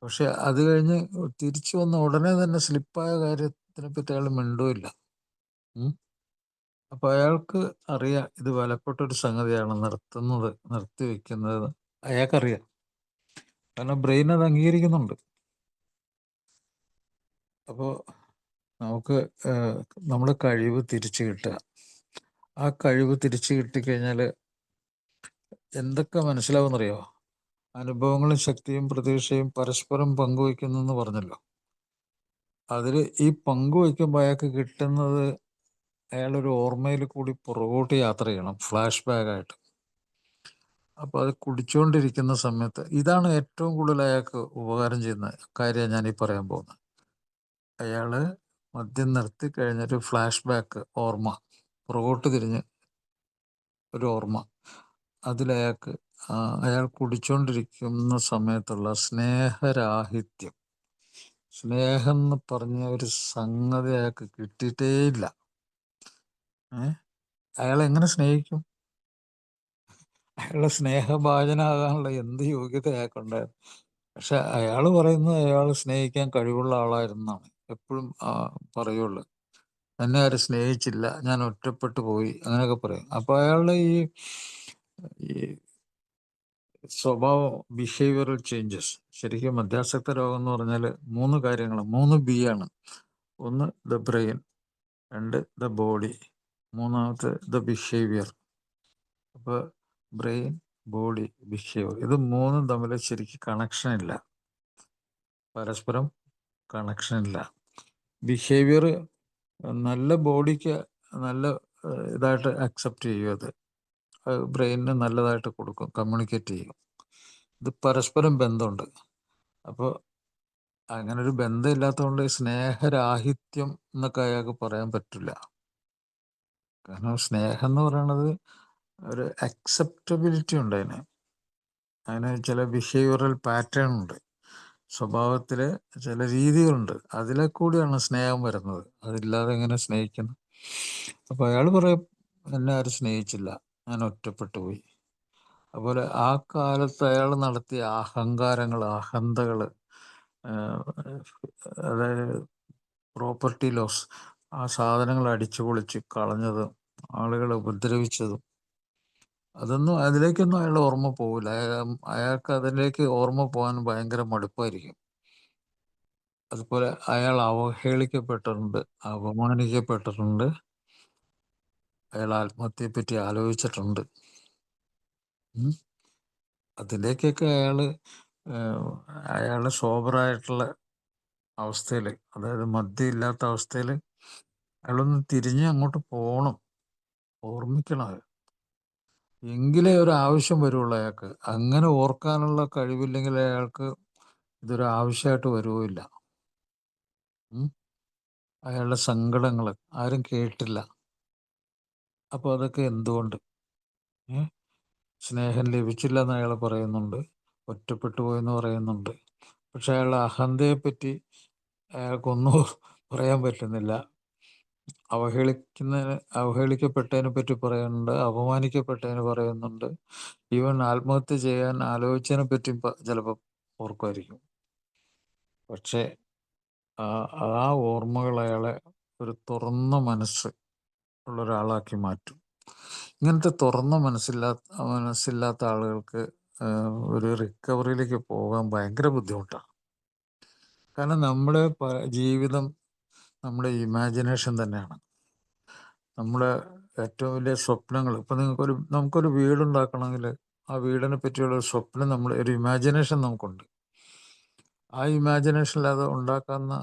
പക്ഷെ അത് കഴിഞ്ഞ് തിരിച്ചു വന്ന ഉടനെ തന്നെ സ്ലിപ്പായ കാര്യത്തിനെ പറ്റി അയാൾ മിണ്ടുമില്ല. അപ്പൊ അയാൾക്ക് അറിയാം ഇത് വിലപ്പെട്ടൊരു സംഗതിയാണ് നിർത്തിവെക്കുന്നത്. അയാൾക്കറിയാം, കാരണം ബ്രെയിൻ അത് അംഗീകരിക്കുന്നുണ്ട്. അപ്പോൾ നമുക്ക് നമ്മുടെ കഴിവ് തിരിച്ചു കിട്ടുക. ആ കഴിവ് തിരിച്ചു കിട്ടിക്കഴിഞ്ഞാൽ എന്തൊക്കെ മനസ്സിലാവുമെന്നറിയോ? അനുഭവങ്ങളും ശക്തിയും പ്രതീക്ഷയും പരസ്പരം പങ്കുവയ്ക്കുന്നു എന്ന് പറഞ്ഞല്ലോ. അതിൽ ഈ പങ്കുവയ്ക്കുമ്പോൾ അയാൾക്ക് കിട്ടുന്നത്, അയാളൊരു ഓർമ്മയിൽ കൂടി പുറകോട്ട് യാത്ര ചെയ്യണം, ഫ്ലാഷ് ബാക്കായിട്ട്. അപ്പോൾ അത് കുടിച്ചുകൊണ്ടിരിക്കുന്ന സമയത്ത് ഇതാണ് ഏറ്റവും കൂടുതൽ അയാൾക്ക് ഉപകാരം ചെയ്യുന്ന കാര്യമാണ് ഞാനീ പറയാൻ പോകുന്നത്. അയാൾ മദ്യം നിർത്തി കഴിഞ്ഞൊരു ഫ്ലാഷ് ബാക്ക്, ഓർമ്മ, പുറകോട്ട് തിരിഞ്ഞ് ഒരു ഓർമ്മ, അതിലയാൾക്ക് അയാൾ കുടിച്ചുകൊണ്ടിരിക്കുന്ന സമയത്തുള്ള സ്നേഹരാഹിത്യം, സ്നേഹം എന്ന് പറഞ്ഞ ഒരു സംഗതി അയാൾക്ക് കിട്ടിയിട്ടേ ഇല്ല. അയാൾ എങ്ങനെ സ്നേഹിക്കും? അയാളുടെ സ്നേഹഭാജനാകാനുള്ള എന്ത് യോഗ്യത അയാൾക്കുണ്ടായിരുന്നു? പക്ഷെ അയാൾ പറയുന്നത് അയാൾ സ്നേഹിക്കാൻ കഴിവുള്ള ആളായിരുന്നാണ് എപ്പോഴും പറയുള്ളൂ. എന്നെ ആരും സ്നേഹിച്ചില്ല, ഞാൻ ഒറ്റപ്പെട്ടു പോയി, അങ്ങനെയൊക്കെ പറയും. അപ്പൊ അയാളുടെ ഈ സ്വഭാവം, ബിഹേവിയറൽ ചേഞ്ചസ്, ശരിക്കും മധ്യാസക്ത രോഗം എന്ന് പറഞ്ഞാൽ 3 കാര്യങ്ങൾ, 3 ബി ആണ്. ഒന്ന് ദ ബ്രെയിൻ, 2 ദ ബോഡി, മൂന്നാമത്തെ ദ ബിഹേവിയർ. അപ്പൊ ബ്രെയിൻ, ബോഡി, ബിഹേവിയർ, ഇത് 3ഉം തമ്മിൽ ശരിക്കും കണക്ഷൻ ഇല്ല, പരസ്പരം കണക്ഷൻ ഇല്ല. ബിഹേവിയർ നല്ല ബോഡിക്ക് നല്ല ഇതായിട്ട് അക്സെപ്റ്റ് ചെയ്യും, അത് ബ്രെയിനിന് നല്ലതായിട്ട് കൊടുക്കും, കമ്മ്യൂണിക്കേറ്റ് ചെയ്യും. ഇത് പരസ്പരം ബന്ധമുണ്ട്. അപ്പോൾ അങ്ങനെ ഒരു ബന്ധം ഇല്ലാത്തതുകൊണ്ട് സ്നേഹരാഹിത്യം എന്നൊക്കെ അയാൾക്ക് പറയാൻ പറ്റില്ല. കാരണം സ്നേഹം എന്ന് പറയുന്നത് ഒരു അക്സെപ്റ്റബിലിറ്റി ഉണ്ട്, അതിന് ചില ബിഹേവിയറൽ പാറ്റേൺ ഉണ്ട്, സ്വഭാവത്തിൽ ചില രീതികളുണ്ട്, അതിലെ കൂടിയാണ് സ്നേഹം വരുന്നത്. അതില്ലാതെ എങ്ങനെ സ്നേഹിക്കുന്നു? അപ്പൊ അയാൾ പറയും, എന്നെ ആരും സ്നേഹിച്ചില്ല, ഞാൻ ഒറ്റപ്പെട്ടു പോയി. അതുപോലെ ആ കാലത്ത് അയാൾ നടത്തിയ അഹങ്കാരങ്ങൾ, അഹന്തകൾ, അതായത് പ്രോപ്പർട്ടി ലോസ്, ആ സാധനങ്ങൾ അടിച്ചു പൊളിച്ച് കളഞ്ഞതും ആളുകളെ ഉപദ്രവിച്ചതും, അതൊന്നും അതിലേക്കൊന്നും അയാൾ ഓർമ്മ പോവില്ല. അയാൾക്ക് അതിലേക്ക് ഓർമ്മ പോകാൻ ഭയങ്കര മടുപ്പായിരിക്കും. അതുപോലെ അയാൾ അവഹേളിക്കപ്പെട്ടിട്ടുണ്ട്, അപമാനിക്കപ്പെട്ടിട്ടുണ്ട്, അയാൾ ആത്മഹത്യയെ പറ്റി ആലോചിച്ചിട്ടുണ്ട്. അതിലേക്കൊക്കെ അയാള് സോബറായിട്ടുള്ള അവസ്ഥയിൽ, അതായത് മദ്യം ഇല്ലാത്ത അവസ്ഥയിൽ അയാളൊന്ന് തിരിഞ്ഞ് അങ്ങോട്ട് പോകണം, ഓർമ്മിക്കണം അത്. എങ്കിലേ ഒരു ആവശ്യം വരുള്ളൂ അയാൾക്ക്. അങ്ങനെ ഓർക്കാനുള്ള കഴിവില്ലെങ്കിൽ അയാൾക്ക് ഇതൊരു ആവശ്യമായിട്ട് വരുമില്ല. അയാളുടെ സങ്കടങ്ങൾ ആരും കേട്ടില്ല. അപ്പോൾ അതൊക്കെ എന്തുകൊണ്ട്? സ്നേഹം ലഭിച്ചില്ല എന്ന് അയാൾ പറയുന്നുണ്ട്, ഒറ്റപ്പെട്ടു പോയെന്ന് പറയുന്നുണ്ട്. പക്ഷെ അയാളുടെ അഹന്തയെ പറ്റി അയാൾക്കൊന്നും പറയാൻ പറ്റുന്നില്ല. അവഹേളിക്കപ്പെട്ടതിനെ പറ്റി പറയുന്നുണ്ട്, അപമാനിക്കപ്പെട്ടതിന് പറയുന്നുണ്ട്, ഈവൻ ആത്മഹത്യ ചെയ്യാൻ ആലോചിച്ചതിനെ പറ്റി ചിലപ്പോൾ ഓർക്കുമായിരിക്കും. പക്ഷെ ആ ഓർമ്മകൾ അയാളെ ഒരു തുറന്ന മനസ്സ് ഉള്ള ഒരാളാക്കി മാറ്റും. ഇങ്ങനത്തെ തുറന്ന മനസ്സില്ലാത്ത ആളുകൾക്ക് ഒരു റിക്കവറിയിലേക്ക് പോകാൻ ഭയങ്കര ബുദ്ധിമുട്ടാണ്. കാരണം നമ്മുടെ ജീവിതം നമ്മുടെ ഇമാജിനേഷൻ തന്നെയാണ്. നമ്മുടെ ഏറ്റവും വലിയ സ്വപ്നങ്ങൾ, ഇപ്പം നമുക്കൊരു വീടുണ്ടാക്കണമെങ്കിൽ ആ വീടിനെ പറ്റിയുള്ള ഒരു സ്വപ്നം, ഒരു ഇമാജിനേഷൻ നമുക്കുണ്ട്. ആ ഇമാജിനേഷനിൽ അത് ഉണ്ടാക്കുന്ന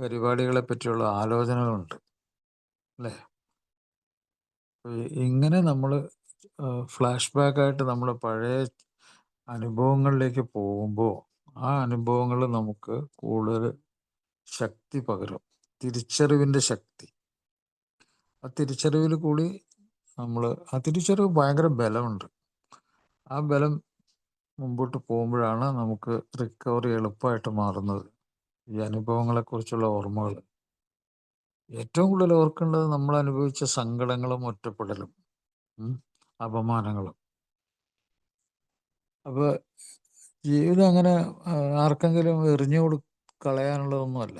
പരിപാടികളെ പറ്റിയുള്ള ആലോചനകളുണ്ട്, അല്ലേ? ഇങ്ങനെ നമ്മൾ ഫ്ലാഷ് ബാക്കായിട്ട് നമ്മൾ പഴയ അനുഭവങ്ങളിലേക്ക് പോകുമ്പോൾ ആ അനുഭവങ്ങൾ നമുക്ക് കൂടുതൽ ശക്തി പകരും, തിരിച്ചറിവിൻ്റെ ശക്തി. ആ തിരിച്ചറിവിൽ കൂടി ആ തിരിച്ചറിവ് ഭയങ്കര ബലമുണ്ട്. ആ ബലം മുമ്പോട്ട് പോകുമ്പോഴാണ് നമുക്ക് റിക്കവറി എളുപ്പമായിട്ട് മാറുന്നത്. ഈ അനുഭവങ്ങളെക്കുറിച്ചുള്ള ഓർമ്മകൾ ഏറ്റവും കൂടുതൽ ഓർക്കേണ്ടത് നമ്മൾ അനുഭവിച്ച സങ്കടങ്ങളും ഒറ്റപ്പെടലും അപമാനങ്ങളും. അപ്പോൾ ജീവിതം അങ്ങനെ ആർക്കെങ്കിലും എറിഞ്ഞു കളയാനുള്ളതൊന്നുമല്ല.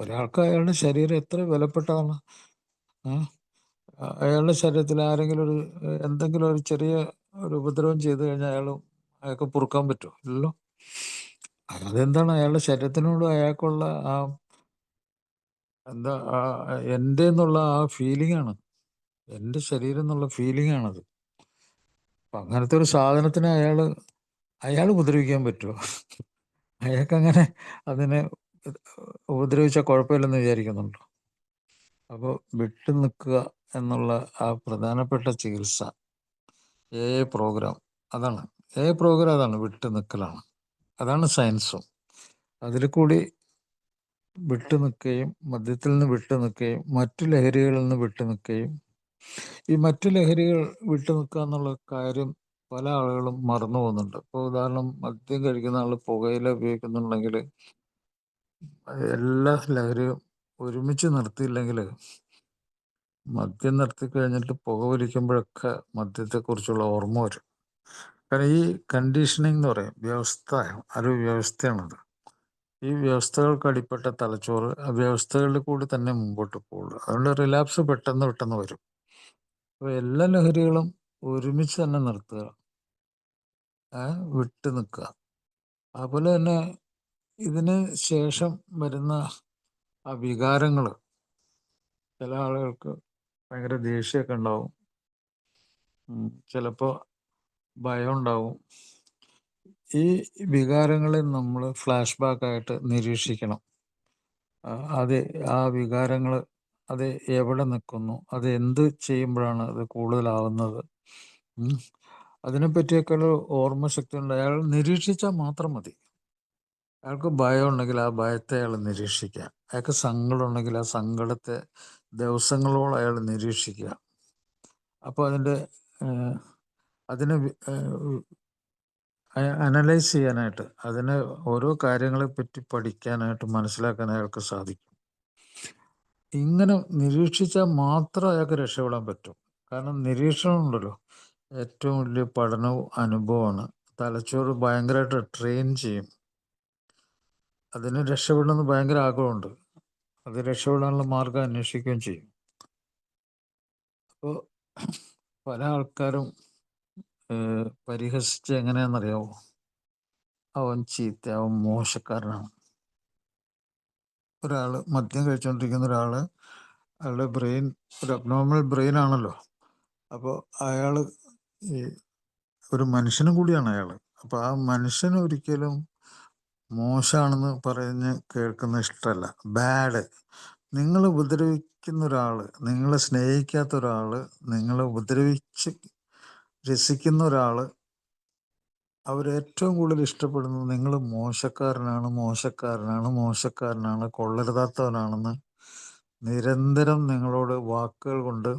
ഒരാൾക്ക് അയാളുടെ ശരീരം എത്ര വിലപ്പെട്ടതാണ്. അയാളുടെ ശരീരത്തിൽ ആരെങ്കിലും എന്തെങ്കിലും ഒരു ചെറിയ ഒരു ഉപദ്രവം ചെയ്തു കഴിഞ്ഞാൽ അയാൾക്ക് പൊറുക്കാൻ പറ്റുമോ? ഇല്ലല്ലോ. അതെന്താണ്? അയാളുടെ ശരീരത്തിനോട് അയാൾക്കുള്ള എൻ്റെ എന്നുള്ള ആ ഫീലിംഗ് ആണ്, എൻ്റെ ശരീരം എന്നുള്ള ഫീലിംഗ് ആണത്. അപ്പം അങ്ങനത്തെ ഒരു സാധനത്തിന് അയാൾ ഉപദ്രവിക്കാൻ പറ്റുമോ? അയാൾക്കങ്ങനെ അതിനെ ഉപദ്രവിച്ചാൽ കുഴപ്പമില്ലെന്ന് വിചാരിക്കുന്നുണ്ടോ? അപ്പോൾ വിട്ടു നിൽക്കുക എന്നുള്ള ആ പ്രധാനപ്പെട്ട ചികിത്സ പ്രോഗ്രാം അതാണ്. പ്രോഗ്രാം അതാണ്, വിട്ടു നിൽക്കലാണ്. അതാണ് സയൻസും. അതിൽ കൂടി വിട്ടു നിൽക്കുകയും, മദ്യത്തിൽ നിന്ന് വിട്ടു നിൽക്കുകയും, മറ്റു ലഹരികളിൽ നിന്ന് വിട്ടു നിൽക്കുകയും, ഈ മറ്റു ലഹരികൾ വിട്ടു നിൽക്കുക എന്നുള്ള കാര്യം പല ആളുകളും മറന്നു പോകുന്നുണ്ട്. ഇപ്പോൾ ഉദാഹരണം, മദ്യം കഴിക്കുന്ന ആൾ പുകയില ഉപയോഗിക്കുന്നുണ്ടെങ്കിൽ എല്ലാ ലഹരിയും ഒരുമിച്ച് നിർത്തിയില്ലെങ്കിൽ മദ്യം നിർത്തി കഴിഞ്ഞിട്ട് പുക വലിക്കുമ്പോഴൊക്കെ മദ്യത്തെക്കുറിച്ചുള്ള ഓർമ്മ വരും. കാരണം ഈ കണ്ടീഷനിങ് എന്ന് പറയും, വ്യവസ്ഥ, ഒരു വ്യവസ്ഥയാണത്. ഈ വ്യവസ്ഥകൾക്ക് അടിപ്പെട്ട തലച്ചോറ് ആ വ്യവസ്ഥകളിൽ കൂടി തന്നെ മുമ്പോട്ട് പോകുള്ളൂ. അതുകൊണ്ട് റിലാപ്സ് പെട്ടെന്ന് പെട്ടെന്ന് വരും. അപ്പോൾ എല്ലാ ലഹരികളും ഒരുമിച്ച് തന്നെ നിർത്തുക, വിട്ടു നിൽക്കുക. അതുപോലെ തന്നെ ഇതിന് ശേഷം വരുന്ന ആ വികാരങ്ങൾ, ചില ആളുകൾക്ക് ഭയങ്കര ദേഷ്യമൊക്കെ ഉണ്ടാവും, ചിലപ്പോൾ ഭയം ഉണ്ടാവും. ഈ വികാരങ്ങളെ നമ്മൾ ഫ്ലാഷ് ബാക്ക് ആയിട്ട് നിരീക്ഷിക്കണം. അത് ആ വികാരങ്ങൾ അത് എവിടെ നിൽക്കുന്നു, അത് എന്ത് ചെയ്യുമ്പോഴാണ് അത് കൂടുതലാവുന്നത്, അതിനെപ്പറ്റിയൊക്കെ ഒരു ഓർമ്മശക്തി ഉണ്ട്. അയാൾ നിരീക്ഷിച്ചാൽ മാത്രം മതി. അയാൾക്ക് ഭയം ഉണ്ടെങ്കിൽ ആ ഭയത്തെ അയാൾ നിരീക്ഷിക്കുക. അയാൾക്ക് സങ്കടം ഉണ്ടെങ്കിൽ ആ സങ്കടത്തെ ദിവസങ്ങളോളം അയാൾ നിരീക്ഷിക്കുക. അപ്പോൾ അതിനെ അനലൈസ് ചെയ്യാനായിട്ട്, അതിനെ ഓരോ കാര്യങ്ങളെ പറ്റി പഠിക്കാനായിട്ട്, മനസ്സിലാക്കാൻ അയാൾക്ക് സാധിക്കും. ഇങ്ങനെ നിരീക്ഷിച്ചാൽ മാത്രം അയാൾക്ക് രക്ഷപ്പെടാൻ പറ്റും. കാരണം നിരീക്ഷണം ഉണ്ടല്ലോ ഏറ്റവും വലിയ പഠനവും അനുഭവമാണ്. തലച്ചോറ് ഭയങ്കരമായിട്ട് ട്രെയിൻ ചെയ്യും. അതിന് രക്ഷപ്പെടണമെന്ന് ഭയങ്കര ആഗ്രഹമുണ്ട്. അത് രക്ഷപ്പെടാനുള്ള മാർഗം അന്വേഷിക്കുകയും ചെയ്യും. അപ്പോൾ പല ആൾക്കാരും പരിഹസിച്ച് എങ്ങനെയാണെന്നറിയാമോ, അവൻ ചീത്ത, അവൻ മോശക്കാരനാണ്. ഒരാൾ മദ്യം കഴിച്ചുകൊണ്ടിരിക്കുന്ന ഒരാൾ, അയാളുടെ ബ്രെയിൻ ഒരു അബ്നോർമൽ ബ്രെയിൻ ആണല്ലോ. അപ്പോൾ അയാൾ ഈ ഒരു മനുഷ്യനും കൂടിയാണ് അയാൾ. അപ്പോൾ ആ മനുഷ്യന് ഒരിക്കലും മോശമാണെന്ന് പറഞ്ഞ് കേൾക്കുന്ന ഇഷ്ടമല്ല. ബാഡ്, നിങ്ങൾ ഉപദ്രവിക്കുന്ന ഒരാൾ, നിങ്ങളെ സ്നേഹിക്കാത്ത ഒരാൾ, നിങ്ങളെ ഉപദ്രവിച്ച് രസിക്കുന്ന ഒരാൾ, അവരേറ്റവും കൂടുതൽ ഇഷ്ടപ്പെടുന്നത് നിങ്ങൾ മോശക്കാരനാണ്, മോശക്കാരനാണ്, മോശക്കാരനാണ്, കൊള്ളരുതാത്തവനാണെന്ന് നിരന്തരം നിങ്ങളോട് വാക്കുകൾ കൊണ്ട്,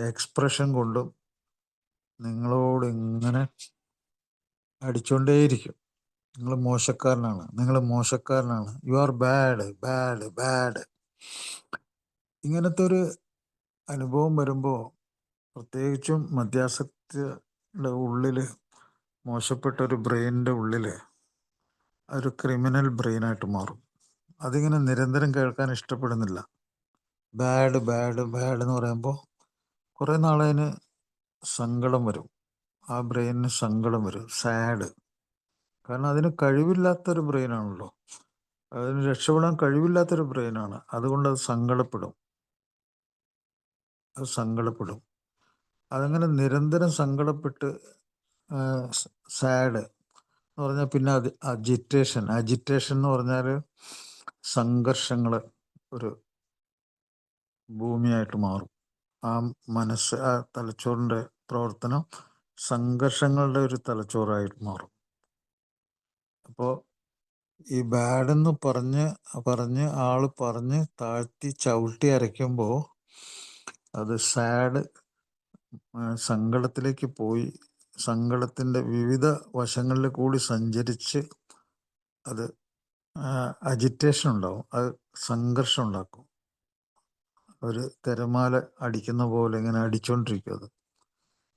എക്സ്പ്രഷൻ കൊണ്ടും നിങ്ങളോട് ഇങ്ങനെ അടിച്ചുകൊണ്ടേയിരിക്കും. നിങ്ങൾ മോശക്കാരനാണ്, നിങ്ങൾ മോശക്കാരനാണ്, you are bad, bad, bad. ഇങ്ങനത്തെ ഒരു അനുഭവം വരുമ്പോൾ, പ്രത്യേകിച്ചും മദ്യാസക്തിയുടെ ഉള്ളിൽ, മോശപ്പെട്ട ഒരു ബ്രെയിനിൻ്റെ ഉള്ളിൽ ഒരു ക്രിമിനൽ ബ്രെയിനായിട്ട് മാറും. അതിങ്ങനെ നിരന്തരം കേൾക്കാൻ ഇഷ്ടപ്പെടുന്നില്ല. ബാഡ്, ബാഡ്, ബാഡ് എന്ന് പറയുമ്പോൾ കുറേ നാളതിന് സങ്കടം വരും. ആ ബ്രെയിനിന് സങ്കടം വരും, സാഡ്. കാരണം അതിന് കഴിവില്ലാത്തൊരു ബ്രെയിനാണല്ലോ, അതിന് രക്ഷപ്പെടാൻ കഴിവില്ലാത്തൊരു ബ്രെയിനാണ്. അതുകൊണ്ട് അത് സങ്കടപ്പെടും. അതങ്ങനെ നിരന്തരം സങ്കടപ്പെട്ട് സാഡ് എന്ന് പറഞ്ഞാൽ പിന്നെ അത് അജിറ്റേഷൻ എന്ന് പറഞ്ഞാൽ സംഘർഷങ്ങൾ ഒരു ഭൂമിയായിട്ട് മാറും. ആ മനസ്സ്, ആ തലച്ചോറിൻ്റെ പ്രവർത്തനം സംഘർഷങ്ങളുടെ ഒരു തലച്ചോറായിട്ട് മാറും. അപ്പോൾ ഈ ബാഡെന്ന് പറഞ്ഞ് താഴ്ത്തി ചവിട്ടി അരയ്ക്കുമ്പോൾ അത് സാഡ് സങ്കടത്തിലേക്ക് പോയി, സങ്കടത്തിൻ്റെ വിവിധ വശങ്ങളിൽ കൂടി സഞ്ചരിച്ച് അത് അജിറ്റേഷൻ ഉണ്ടാവും, അത് സംഘർഷം ഉണ്ടാക്കും. ഒരു തിരമാല അടിക്കുന്ന പോലെ ഇങ്ങനെ അടിച്ചുകൊണ്ടിരിക്കും അത്.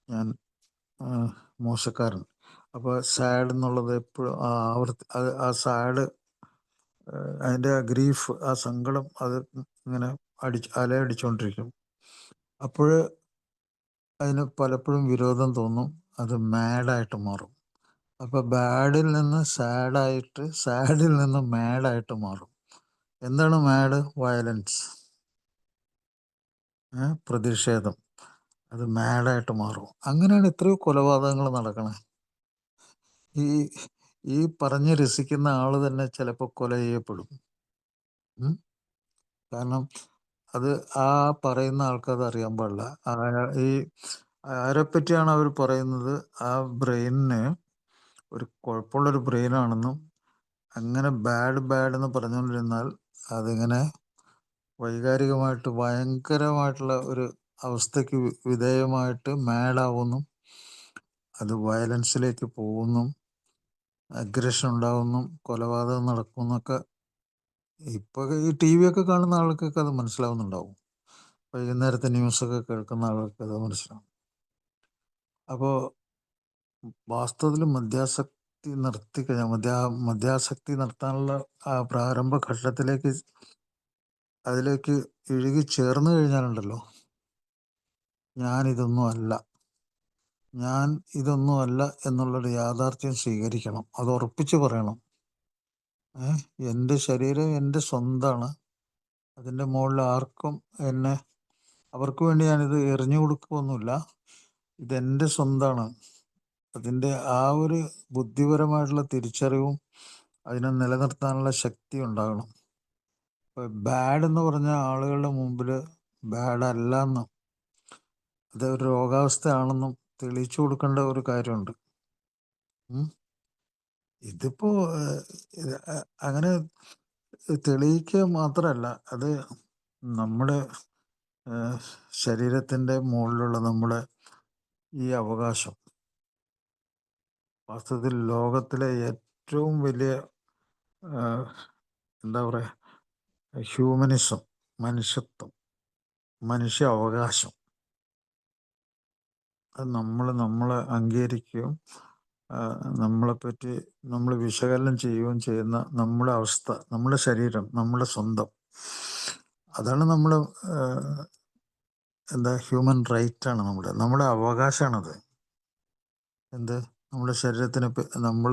ഞാൻ മോശക്കാരൻ. അപ്പോൾ സാഡ് എന്നുള്ളത് എപ്പോഴും ആ സാഡ്, അതിൻ്റെ ആ ഗ്രീഫ്, ആ സങ്കടം, അത് ഇങ്ങനെ അലയടിച്ചുകൊണ്ടിരിക്കും. അപ്പോൾ അതിന് പലപ്പോഴും വിരോധം തോന്നും, അത് മാഡായിട്ട് മാറും. അപ്പോൾ ബാഡിൽ നിന്ന് സാഡായിട്ട്, സാഡിൽ നിന്ന് മാഡായിട്ട് മാറും. എന്താണ് മാഡ്? വയലൻസ്, പ്രതിഷേധം. അത് മാഡായിട്ട് മാറും. അങ്ങനെയാണ് എത്രയോ കൊലപാതകങ്ങൾ നടക്കണേ. ഈ പറഞ്ഞ് രസിക്കുന്ന ആൾ തന്നെ ചിലപ്പോൾ കൊല ചെയ്യപ്പെടും. കാരണം അത് ആ പറയുന്ന ആൾക്കത് അറിയാൻ പാടില്ല. ഈ ആരെപ്പറ്റിയാണ് അവർ പറയുന്നത്, ആ ബ്രെയിനിന് ഒരു കുഴപ്പമുള്ളൊരു ബ്രെയിനാണെന്നും, അങ്ങനെ ബാഡ് ബാഡ് എന്ന് പറഞ്ഞുകൊണ്ടിരുന്നാൽ അതിങ്ങനെ വൈകാരികമായിട്ട് ഭയങ്കരമായിട്ടുള്ള ഒരു അവസ്ഥയ്ക്ക് വിധേയമായിട്ട് മാഡാവുന്നു, അത് വയലൻസിലേക്ക് പോകുന്നു, അഗ്രഷൻ ഉണ്ടാകുന്നു, കൊലപാതകം നടക്കുന്നൊക്കെ ഇപ്പോൾ ഈ ടി വി ഒക്കെ കാണുന്ന ആൾക്കൊക്കെ അത് മനസ്സിലാവുന്നുണ്ടാവും. വൈകുന്നേരത്തെ ന്യൂസൊക്കെ കേൾക്കുന്ന ആൾക്ക് അത് മനസ്സിലാവും. അപ്പോൾ വാസ്തവത്തിൽ മദ്യാസക്തി നിർത്തിക്കഴിഞ്ഞാൽ മദ്യാസക്തി നിർത്താനുള്ള ആ പ്രാരംഭ ഘട്ടത്തിലേക്ക് അതിലേക്ക് ഇഴുകി ചേർന്ന് കഴിഞ്ഞാലുണ്ടല്ലോ, ഞാൻ ഇതൊന്നും അല്ല എന്നുള്ളൊരു യാഥാർത്ഥ്യം സ്വീകരിക്കണം. അത് ഉറപ്പിച്ച് പറയണം. എൻ്റെ ശരീരം എൻ്റെ സ്വന്തമാണ്. അതിൻ്റെ മുകളിൽ ആർക്കും അവർക്ക് വേണ്ടി ഞാനിത് എറിഞ്ഞു കൊടുക്കുകയൊന്നുമില്ല. ഇതെൻ്റെ സ്വന്തമാണ്. അതിൻ്റെ ആ ഒരു ബുദ്ധിപരമായിട്ടുള്ള തിരിച്ചറിവും അതിനെ നിലനിർത്താനുള്ള ശക്തി ഉണ്ടാകണം. ഇപ്പം ബാഡ് എന്ന് പറഞ്ഞ ആളുകളുടെ മുമ്പിൽ ബാഡല്ല എന്നും അത് ഒരു രോഗാവസ്ഥയാണെന്നും തെളിയിച്ചു കൊടുക്കേണ്ട ഒരു കാര്യമുണ്ട്. ഇതിപ്പോ അങ്ങനെ തെളിയിക്കുക മാത്രമല്ല, അത് നമ്മുടെ ശരീരത്തിൻ്റെ മുകളിലുള്ള നമ്മുടെ ഈ അവകാശം വാസ്തവത്തിൽ ലോകത്തിലെ ഏറ്റവും വലിയ എന്താ പറയുക, ഹ്യൂമനിസം, മനുഷ്യത്വം, മനുഷ്യ അവകാശം, അത് നമ്മളെ അംഗീകരിക്കുകയും നമ്മളെപ്പറ്റി നമ്മൾ വിശകലനം ചെയ്യുകയും ചെയ്യുന്ന നമ്മുടെ അവസ്ഥ, നമ്മുടെ ശരീരം, നമ്മുടെ സ്വന്തം, അതാണ് നമ്മുടെ ഹ്യൂമൻ റൈറ്റാണ്, നമ്മുടെ അവകാശമാണത്. നമ്മുടെ ശരീരത്തിനെ നമ്മൾ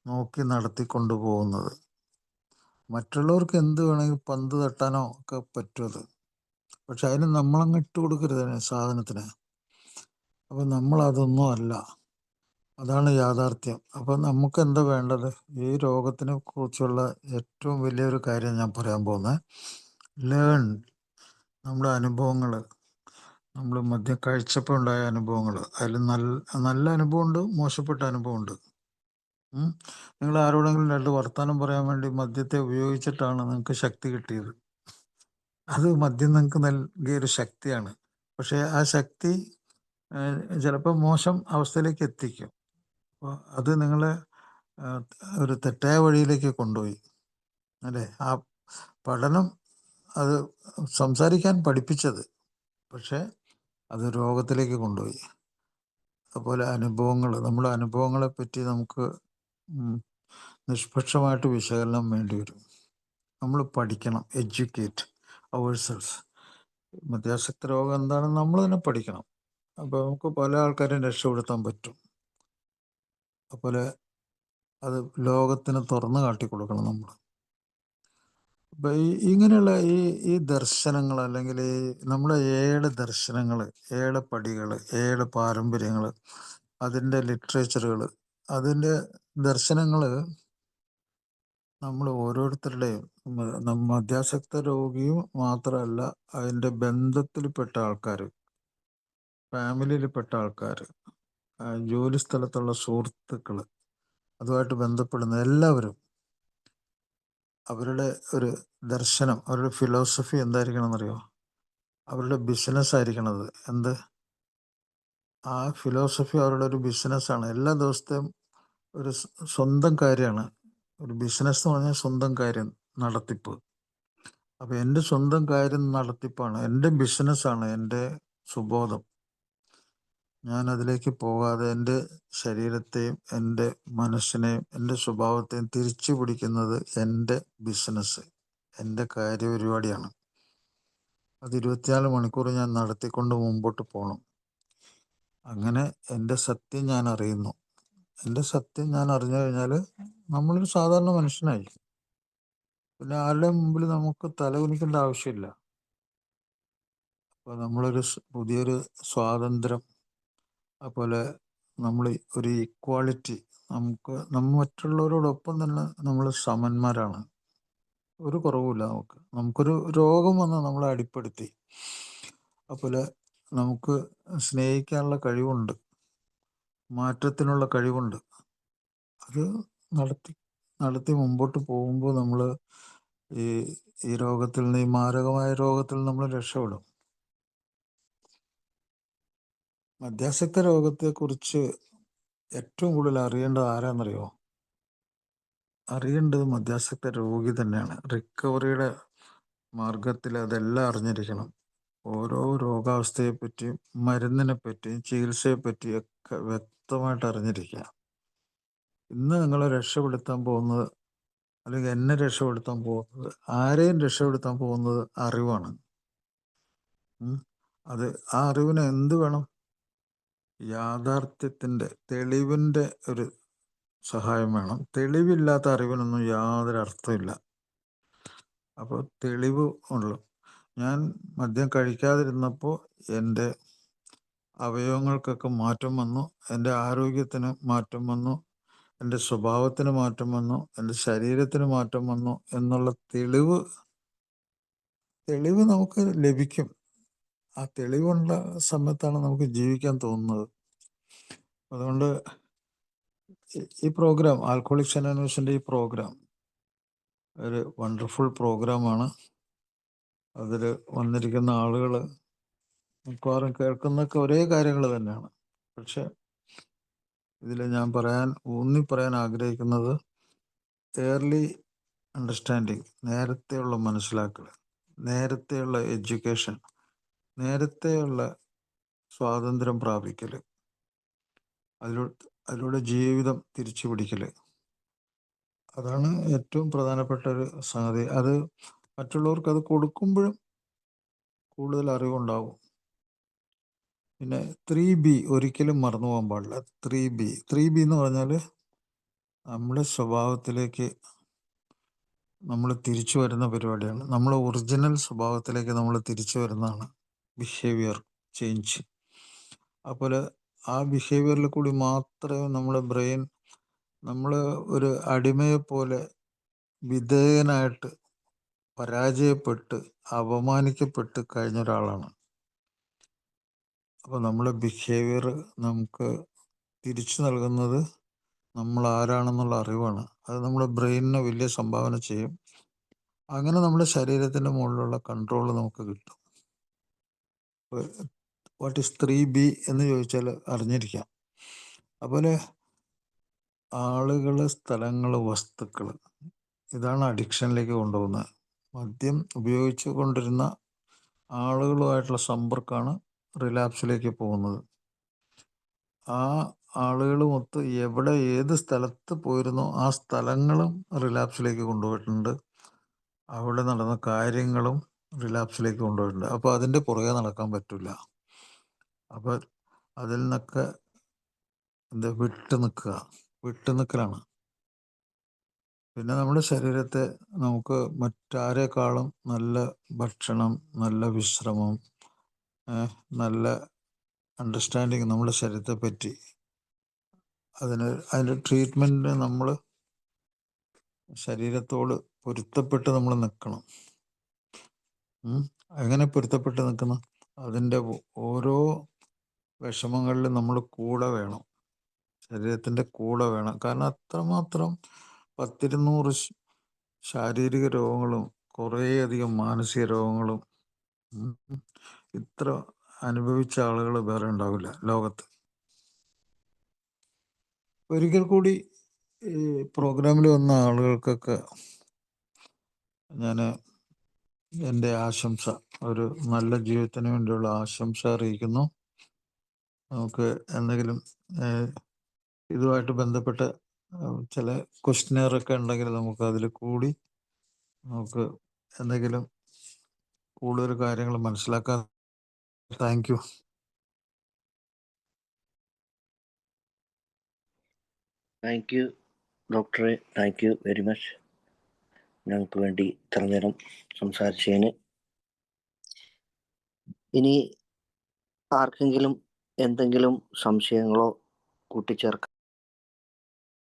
നോക്കി നടത്തിക്കൊണ്ടു പോകുന്നത്. മറ്റുള്ളവർക്ക് എന്ത് വേണമെങ്കിൽ പന്ത് തട്ടാനോ ഒക്കെ പറ്റുമത്, പക്ഷെ അതിന് നമ്മളങ്ങ് ഇട്ട് കൊടുക്കരുത് സാധനത്തിന്. അപ്പം നമ്മളതൊന്നും അല്ല, അതാണ് യാഥാർത്ഥ്യം. അപ്പം നമുക്ക് എന്താ വേണ്ടത്? ഈ രോഗത്തിനെ കുറിച്ചുള്ള ഏറ്റവും വലിയൊരു കാര്യം ഞാൻ പറയാൻ പോകുന്നത്, ലേൺ. നമ്മുടെ അനുഭവങ്ങൾ, നമ്മൾ മദ്യം കഴിച്ചപ്പോൾ ഉണ്ടായ അനുഭവങ്ങൾ, അതിൽ നല്ല അനുഭവമുണ്ട്, മോശപ്പെട്ട അനുഭവമുണ്ട്. നിങ്ങൾ ആരോടെങ്കിലും രണ്ട് വർത്തമാനം പറയാൻ വേണ്ടി മദ്യത്തെ ഉപയോഗിച്ചിട്ടാണ് നിങ്ങൾക്ക് ശക്തി കിട്ടിയത്. അത് മദ്യം നിങ്ങൾക്ക് നൽകിയൊരു ശക്തിയാണ്. പക്ഷേ ആ ശക്തി ചിലപ്പോൾ മോശം അവസ്ഥയിലേക്ക് എത്തിക്കും. അപ്പോൾ അത് നിങ്ങളെ ഒരു തെറ്റായ വഴിയിലേക്ക് കൊണ്ടുപോയി, അല്ലേ? ആ പഠനം അത് സംസാരിക്കാൻ പഠിപ്പിച്ചത്, പക്ഷേ അത് രോഗത്തിലേക്ക് കൊണ്ടുപോയി. അതുപോലെ നമ്മുടെ അനുഭവങ്ങളെ പറ്റി നമുക്ക് നിഷ്പക്ഷമായിട്ട് വിശകലനം വേണ്ടി വരും. നമ്മൾ പഠിക്കണം, എഡ്യൂക്കേറ്റ് അവേഴ്സെൽസ്. മദ്യാസക്തി രോഗം എന്താണെന്ന് നമ്മൾ തന്നെ പഠിക്കണം. അപ്പോൾ നമുക്ക് പല ആൾക്കാരെയും രക്ഷപ്പെടുത്താൻ പറ്റും. അതുപോലെ അത് ലോകത്തിന് തുറന്നു കാട്ടിക്കൊടുക്കണം നമ്മൾ. അപ്പം ഇങ്ങനെയുള്ള ഈ ദർശനങ്ങൾ, അല്ലെങ്കിൽ നമ്മുടെ 7 ദർശനങ്ങൾ, 7 പടികൾ, 7 പാരമ്പര്യങ്ങൾ, അതിൻ്റെ ലിറ്ററേച്ചറുകൾ, അതിൻ്റെ ദർശനങ്ങൾ നമ്മൾ ഓരോരുത്തരുടെയും, മദ്യാസക്ത രോഗിയും മാത്രമല്ല, അതിൻ്റെ ബന്ധത്തിൽപ്പെട്ട ആൾക്കാർ, ഫാമിലിയിൽപ്പെട്ട ആൾക്കാർ, ജോലി സ്ഥലത്തുള്ള സുഹൃത്തുക്കൾ, അതുമായിട്ട് ബന്ധപ്പെടുന്ന എല്ലാവരും, അവരുടെ ഒരു ദർശനം, അവരുടെ ഫിലോസഫി എന്തായിരിക്കണം എന്നറിയോ? അവരുടെ ബിസിനസ് ആയിരിക്കണത്. ആ ഫിലോസഫി അവരുടെ ഒരു ബിസിനസ്സാണ്. എല്ലാ ദിവസത്തെയും ഒരു സ്വന്തം കാര്യമാണ്. ഒരു ബിസിനസ് എന്ന് പറഞ്ഞാൽ സ്വന്തം കാര്യം നടത്തിപ്പ്. അപ്പം എൻ്റെ സ്വന്തം കാര്യം നടത്തിപ്പാണ്, എൻ്റെ ബിസിനസ്സാണ് എൻ്റെ സുബോധം. ഞാൻ അതിലേക്ക് പോകാതെ എൻ്റെ ശരീരത്തെയും എൻ്റെ മനസ്സിനെയും എൻ്റെ സ്വഭാവത്തെയും തിരിച്ചു പിടിക്കുന്നത് എൻ്റെ ബിസിനസ്, എൻ്റെ കാര്യപരിപാടിയാണ്. അത് 24 മണിക്കൂർ ഞാൻ നടത്തിക്കൊണ്ട് മുമ്പോട്ട് പോകണം. അങ്ങനെ എൻ്റെ സത്യം ഞാൻ അറിയുന്നു. എൻ്റെ സത്യം ഞാൻ അറിഞ്ഞു കഴിഞ്ഞാൽ നമ്മളൊരു സാധാരണ മനുഷ്യനായി. പിന്നെ ആരുടെ മുമ്പിൽ നമുക്ക് തലകുനിക്കേണ്ട ആവശ്യമില്ല. അപ്പോൾ നമ്മളൊരു പുതിയൊരു സ്വാതന്ത്ര്യം, അതുപോലെ നമ്മൾ ഒരു ഈക്വാളിറ്റി, നമ്മൾ മറ്റുള്ളവരോടൊപ്പം തന്നെ നമ്മൾ സമന്മാരാണ്. ഒരു കുറവുമില്ല നമുക്കൊരു രോഗം വന്ന് നമ്മളെ അടിപ്പെടുത്തി. അതുപോലെ നമുക്ക് സ്നേഹിക്കാനുള്ള കഴിവുണ്ട്, മാറ്റത്തിനുള്ള കഴിവുണ്ട്. അത് നടത്തി മുമ്പോട്ട് പോകുമ്പോൾ നമ്മൾ ഈ ഈ രോഗത്തിൽ നിന്ന്, ഈ മാരകമായ രോഗത്തിൽ നമ്മൾ രക്ഷപ്പെടും. മദ്യാസക്ത രോഗത്തെക്കുറിച്ച് ഏറ്റവും കൂടുതൽ അറിയേണ്ടത് ആരാന്നറിയോ? അറിയേണ്ടത് മദ്യാസക്ത രോഗി തന്നെയാണ്. റിക്കവറിയുടെ മാർഗത്തിൽ അതെല്ലാം അറിഞ്ഞിരിക്കണം. ഓരോ രോഗാവസ്ഥയെപ്പറ്റിയും മരുന്നിനെ പറ്റിയും ചികിത്സയെ പറ്റിയൊക്കെ വ്യക്തമായിട്ട് അറിഞ്ഞിരിക്കുക. ഇന്ന് നിങ്ങളെ രക്ഷപ്പെടുത്താൻ പോകുന്നത്, അല്ലെങ്കിൽ എന്നെ രക്ഷപ്പെടുത്താൻ പോകുന്നത്, ആരെയും രക്ഷപ്പെടുത്താൻ പോകുന്നത് അറിവാണ്. അത് ആ അറിവിന് എന്ത് വേണം? യാഥാർത്ഥ്യത്തിൻ്റെ, തെളിവിൻ്റെ ഒരു സഹായം വേണം. തെളിവില്ലാത്ത അറിവിനൊന്നും യാതൊരു അർത്ഥമില്ല. അപ്പോൾ തെളിവ് ഉള്ളു. ഞാൻ മദ്യം കഴിക്കാതിരുന്നപ്പോൾ എൻ്റെ അവയവങ്ങൾക്കൊക്കെ മാറ്റം വന്നു, എൻ്റെ ആരോഗ്യത്തിന് മാറ്റം വന്നു, എൻ്റെ സ്വഭാവത്തിന് മാറ്റം വന്നു, എൻ്റെ ശരീരത്തിന് മാറ്റം വന്നു എന്നുള്ള തെളിവ് നമുക്ക് ലഭിക്കും. ആ തെളിവുള്ള സമയത്താണ് നമുക്ക് ജീവിക്കാൻ തോന്നുന്നത്. അതുകൊണ്ട് ഈ പ്രോഗ്രാം, ആൽക്കഹോളിക്സ് അനോണിമസിൻ്റെ ഈ പ്രോഗ്രാം ഒരു വണ്ടർഫുൾ പ്രോഗ്രാമാണ്. അതിൽ വന്നിരിക്കുന്ന ആളുകൾ മിക്കവാറും കേൾക്കുന്നൊക്കെ ഒരേ കാര്യങ്ങൾ തന്നെയാണ്. പക്ഷെ ഇതിൽ ഞാൻ ഊന്നി പറയാൻ ആഗ്രഹിക്കുന്നത് ഏർലി അണ്ടർസ്റ്റാൻഡിങ്, നേരത്തെയുള്ള മനസ്സിലാക്കൽ, നേരത്തെയുള്ള എഡ്യൂക്കേഷൻ, നേരത്തെയുള്ള സ്വാതന്ത്ര്യം പ്രാപിക്കൽ, അതിലൂടെ ജീവിതം തിരിച്ചു പിടിക്കൽ, അതാണ് ഏറ്റവും പ്രധാനപ്പെട്ട ഒരു സംഗതി. അത് മറ്റുള്ളവർക്ക് അത് കൊടുക്കുമ്പോഴും കൂടുതൽ അറിവുണ്ടാവും. പിന്നെ 3B ഒരിക്കലും മറന്നു പോകാൻ പാടില്ല. 3B എന്ന് പറഞ്ഞാൽ നമ്മുടെ സ്വഭാവത്തിലേക്ക് നമ്മൾ തിരിച്ചു വരുന്ന പരിപാടിയാണ്. നമ്മളെ ഒറിജിനൽ സ്വഭാവത്തിലേക്ക് നമ്മൾ തിരിച്ചു വരുന്നതാണ് ബിഹേവിയർ ചേഞ്ച്. അതുപോലെ ആ ബിഹേവിയറിൽ കൂടി മാത്രമേ നമ്മുടെ ബ്രെയിൻ, നമ്മൾ ഒരു അടിമയെപ്പോലെ വിധേയനായിട്ട് പരാജയപ്പെട്ട് അപമാനിക്കപ്പെട്ട് കഴിഞ്ഞ ഒരാളാണ്. അപ്പോൾ നമ്മളെ ബിഹേവിയർ നമുക്ക് തിരിച്ചു നൽകുന്നത് നമ്മൾ ആരാണെന്നുള്ള അറിവാണ്. അത് നമ്മുടെ ബ്രെയിനിനെ വലിയ സംഭാവന ചെയ്യും. അങ്ങനെ നമ്മുടെ ശരീരത്തിൻ്റെ മുകളിലുള്ള കൺട്രോൾ നമുക്ക് കിട്ടും. വാട്ട് ഈസ് 3B എന്ന് ചോദിച്ചാൽ അറിഞ്ഞിരിക്കാം. അതുപോലെ ആളുകൾ, സ്ഥലങ്ങൾ, വസ്തുക്കൾ, ഇതാണ് അഡിക്ഷനിലേക്ക് കൊണ്ടുപോകുന്നത്. മദ്യം ഉപയോഗിച്ചു കൊണ്ടിരുന്ന ആളുകളുമായിട്ടുള്ള സമ്പർക്കമാണ് റിലാപ്സിലേക്ക് പോകുന്നത്. ആ ആളുകളുമൊത്ത് എവിടെ, ഏത് സ്ഥലത്ത് പോയിരുന്നോ ആ സ്ഥലങ്ങളും റിലാപ്സിലേക്ക് കൊണ്ടുപോയിട്ടുണ്ട്. അവിടെ നടന്ന കാര്യങ്ങളും റിലാപ്സിലേക്ക് കൊണ്ടുപോയിട്ടുണ്ട്. അപ്പോൾ അതിൻ്റെ പുറകെ നടക്കാൻ പറ്റില്ല. അപ്പോൾ അതിൽ നിന്നൊക്കെ വിട്ടുനിൽക്കലാണ്. പിന്നെ നമ്മുടെ ശരീരത്തെ നമുക്ക് മറ്റാരേക്കാളും നല്ല ഭക്ഷണം, നല്ല വിശ്രമം, നല്ല അണ്ടർസ്റ്റാൻഡിങ് നമ്മുടെ ശരീരത്തെ പറ്റി, അതിൻ്റെ ട്രീറ്റ്മെൻറ്റിന് നമ്മൾ ശരീരത്തോട് പൊരുത്തപ്പെട്ട് നമ്മൾ നിൽക്കണം. എങ്ങനെ പൊരുത്തപ്പെട്ട് നിൽക്കണം? അതിൻ്റെ ഓരോ വിഷമങ്ങളിലും നമ്മൾ കൂടെ വേണം, ശരീരത്തിൻ്റെ കൂടെ വേണം. കാരണം അത്രമാത്രം 100-200 ശാരീരിക രോഗങ്ങളും കുറേയധികം മാനസിക രോഗങ്ങളും ഇത്ര അനുഭവിച്ച ആളുകൾ വേറെ ഉണ്ടാവില്ല ലോകത്ത്. ഒരിക്കൽ കൂടി ഈ പ്രോഗ്രാമിൽ വന്ന ആളുകൾക്കൊക്കെ ഞാൻ എൻ്റെ ആശംസ, ഒരു നല്ല ജീവിതത്തിന് വേണ്ടിയുള്ള ആശംസ അറിയിക്കുന്നു. നമുക്ക് എന്തെങ്കിലും ഇതുമായിട്ട് ബന്ധപ്പെട്ട ചില ക്വസ്റ്റ്യനറൊക്കെ ഉണ്ടെങ്കിൽ നമുക്ക് അതിൽ കൂടി നമുക്ക് എന്തെങ്കിലും കൂടുതൽ കാര്യങ്ങൾ മനസ്സിലാക്കാൻ. Thank you. താങ്ക് യു ഡോക്ടറെ, താങ്ക് യു വെരി മച്ച് ഞങ്ങൾക്ക് വേണ്ടി ഇത്ര നേരം സംസാരിച്ചതിന്. ഇനി ആർക്കെങ്കിലും എന്തെങ്കിലും സംശയങ്ങളോ കൂട്ടിച്ചേർക്കാൻ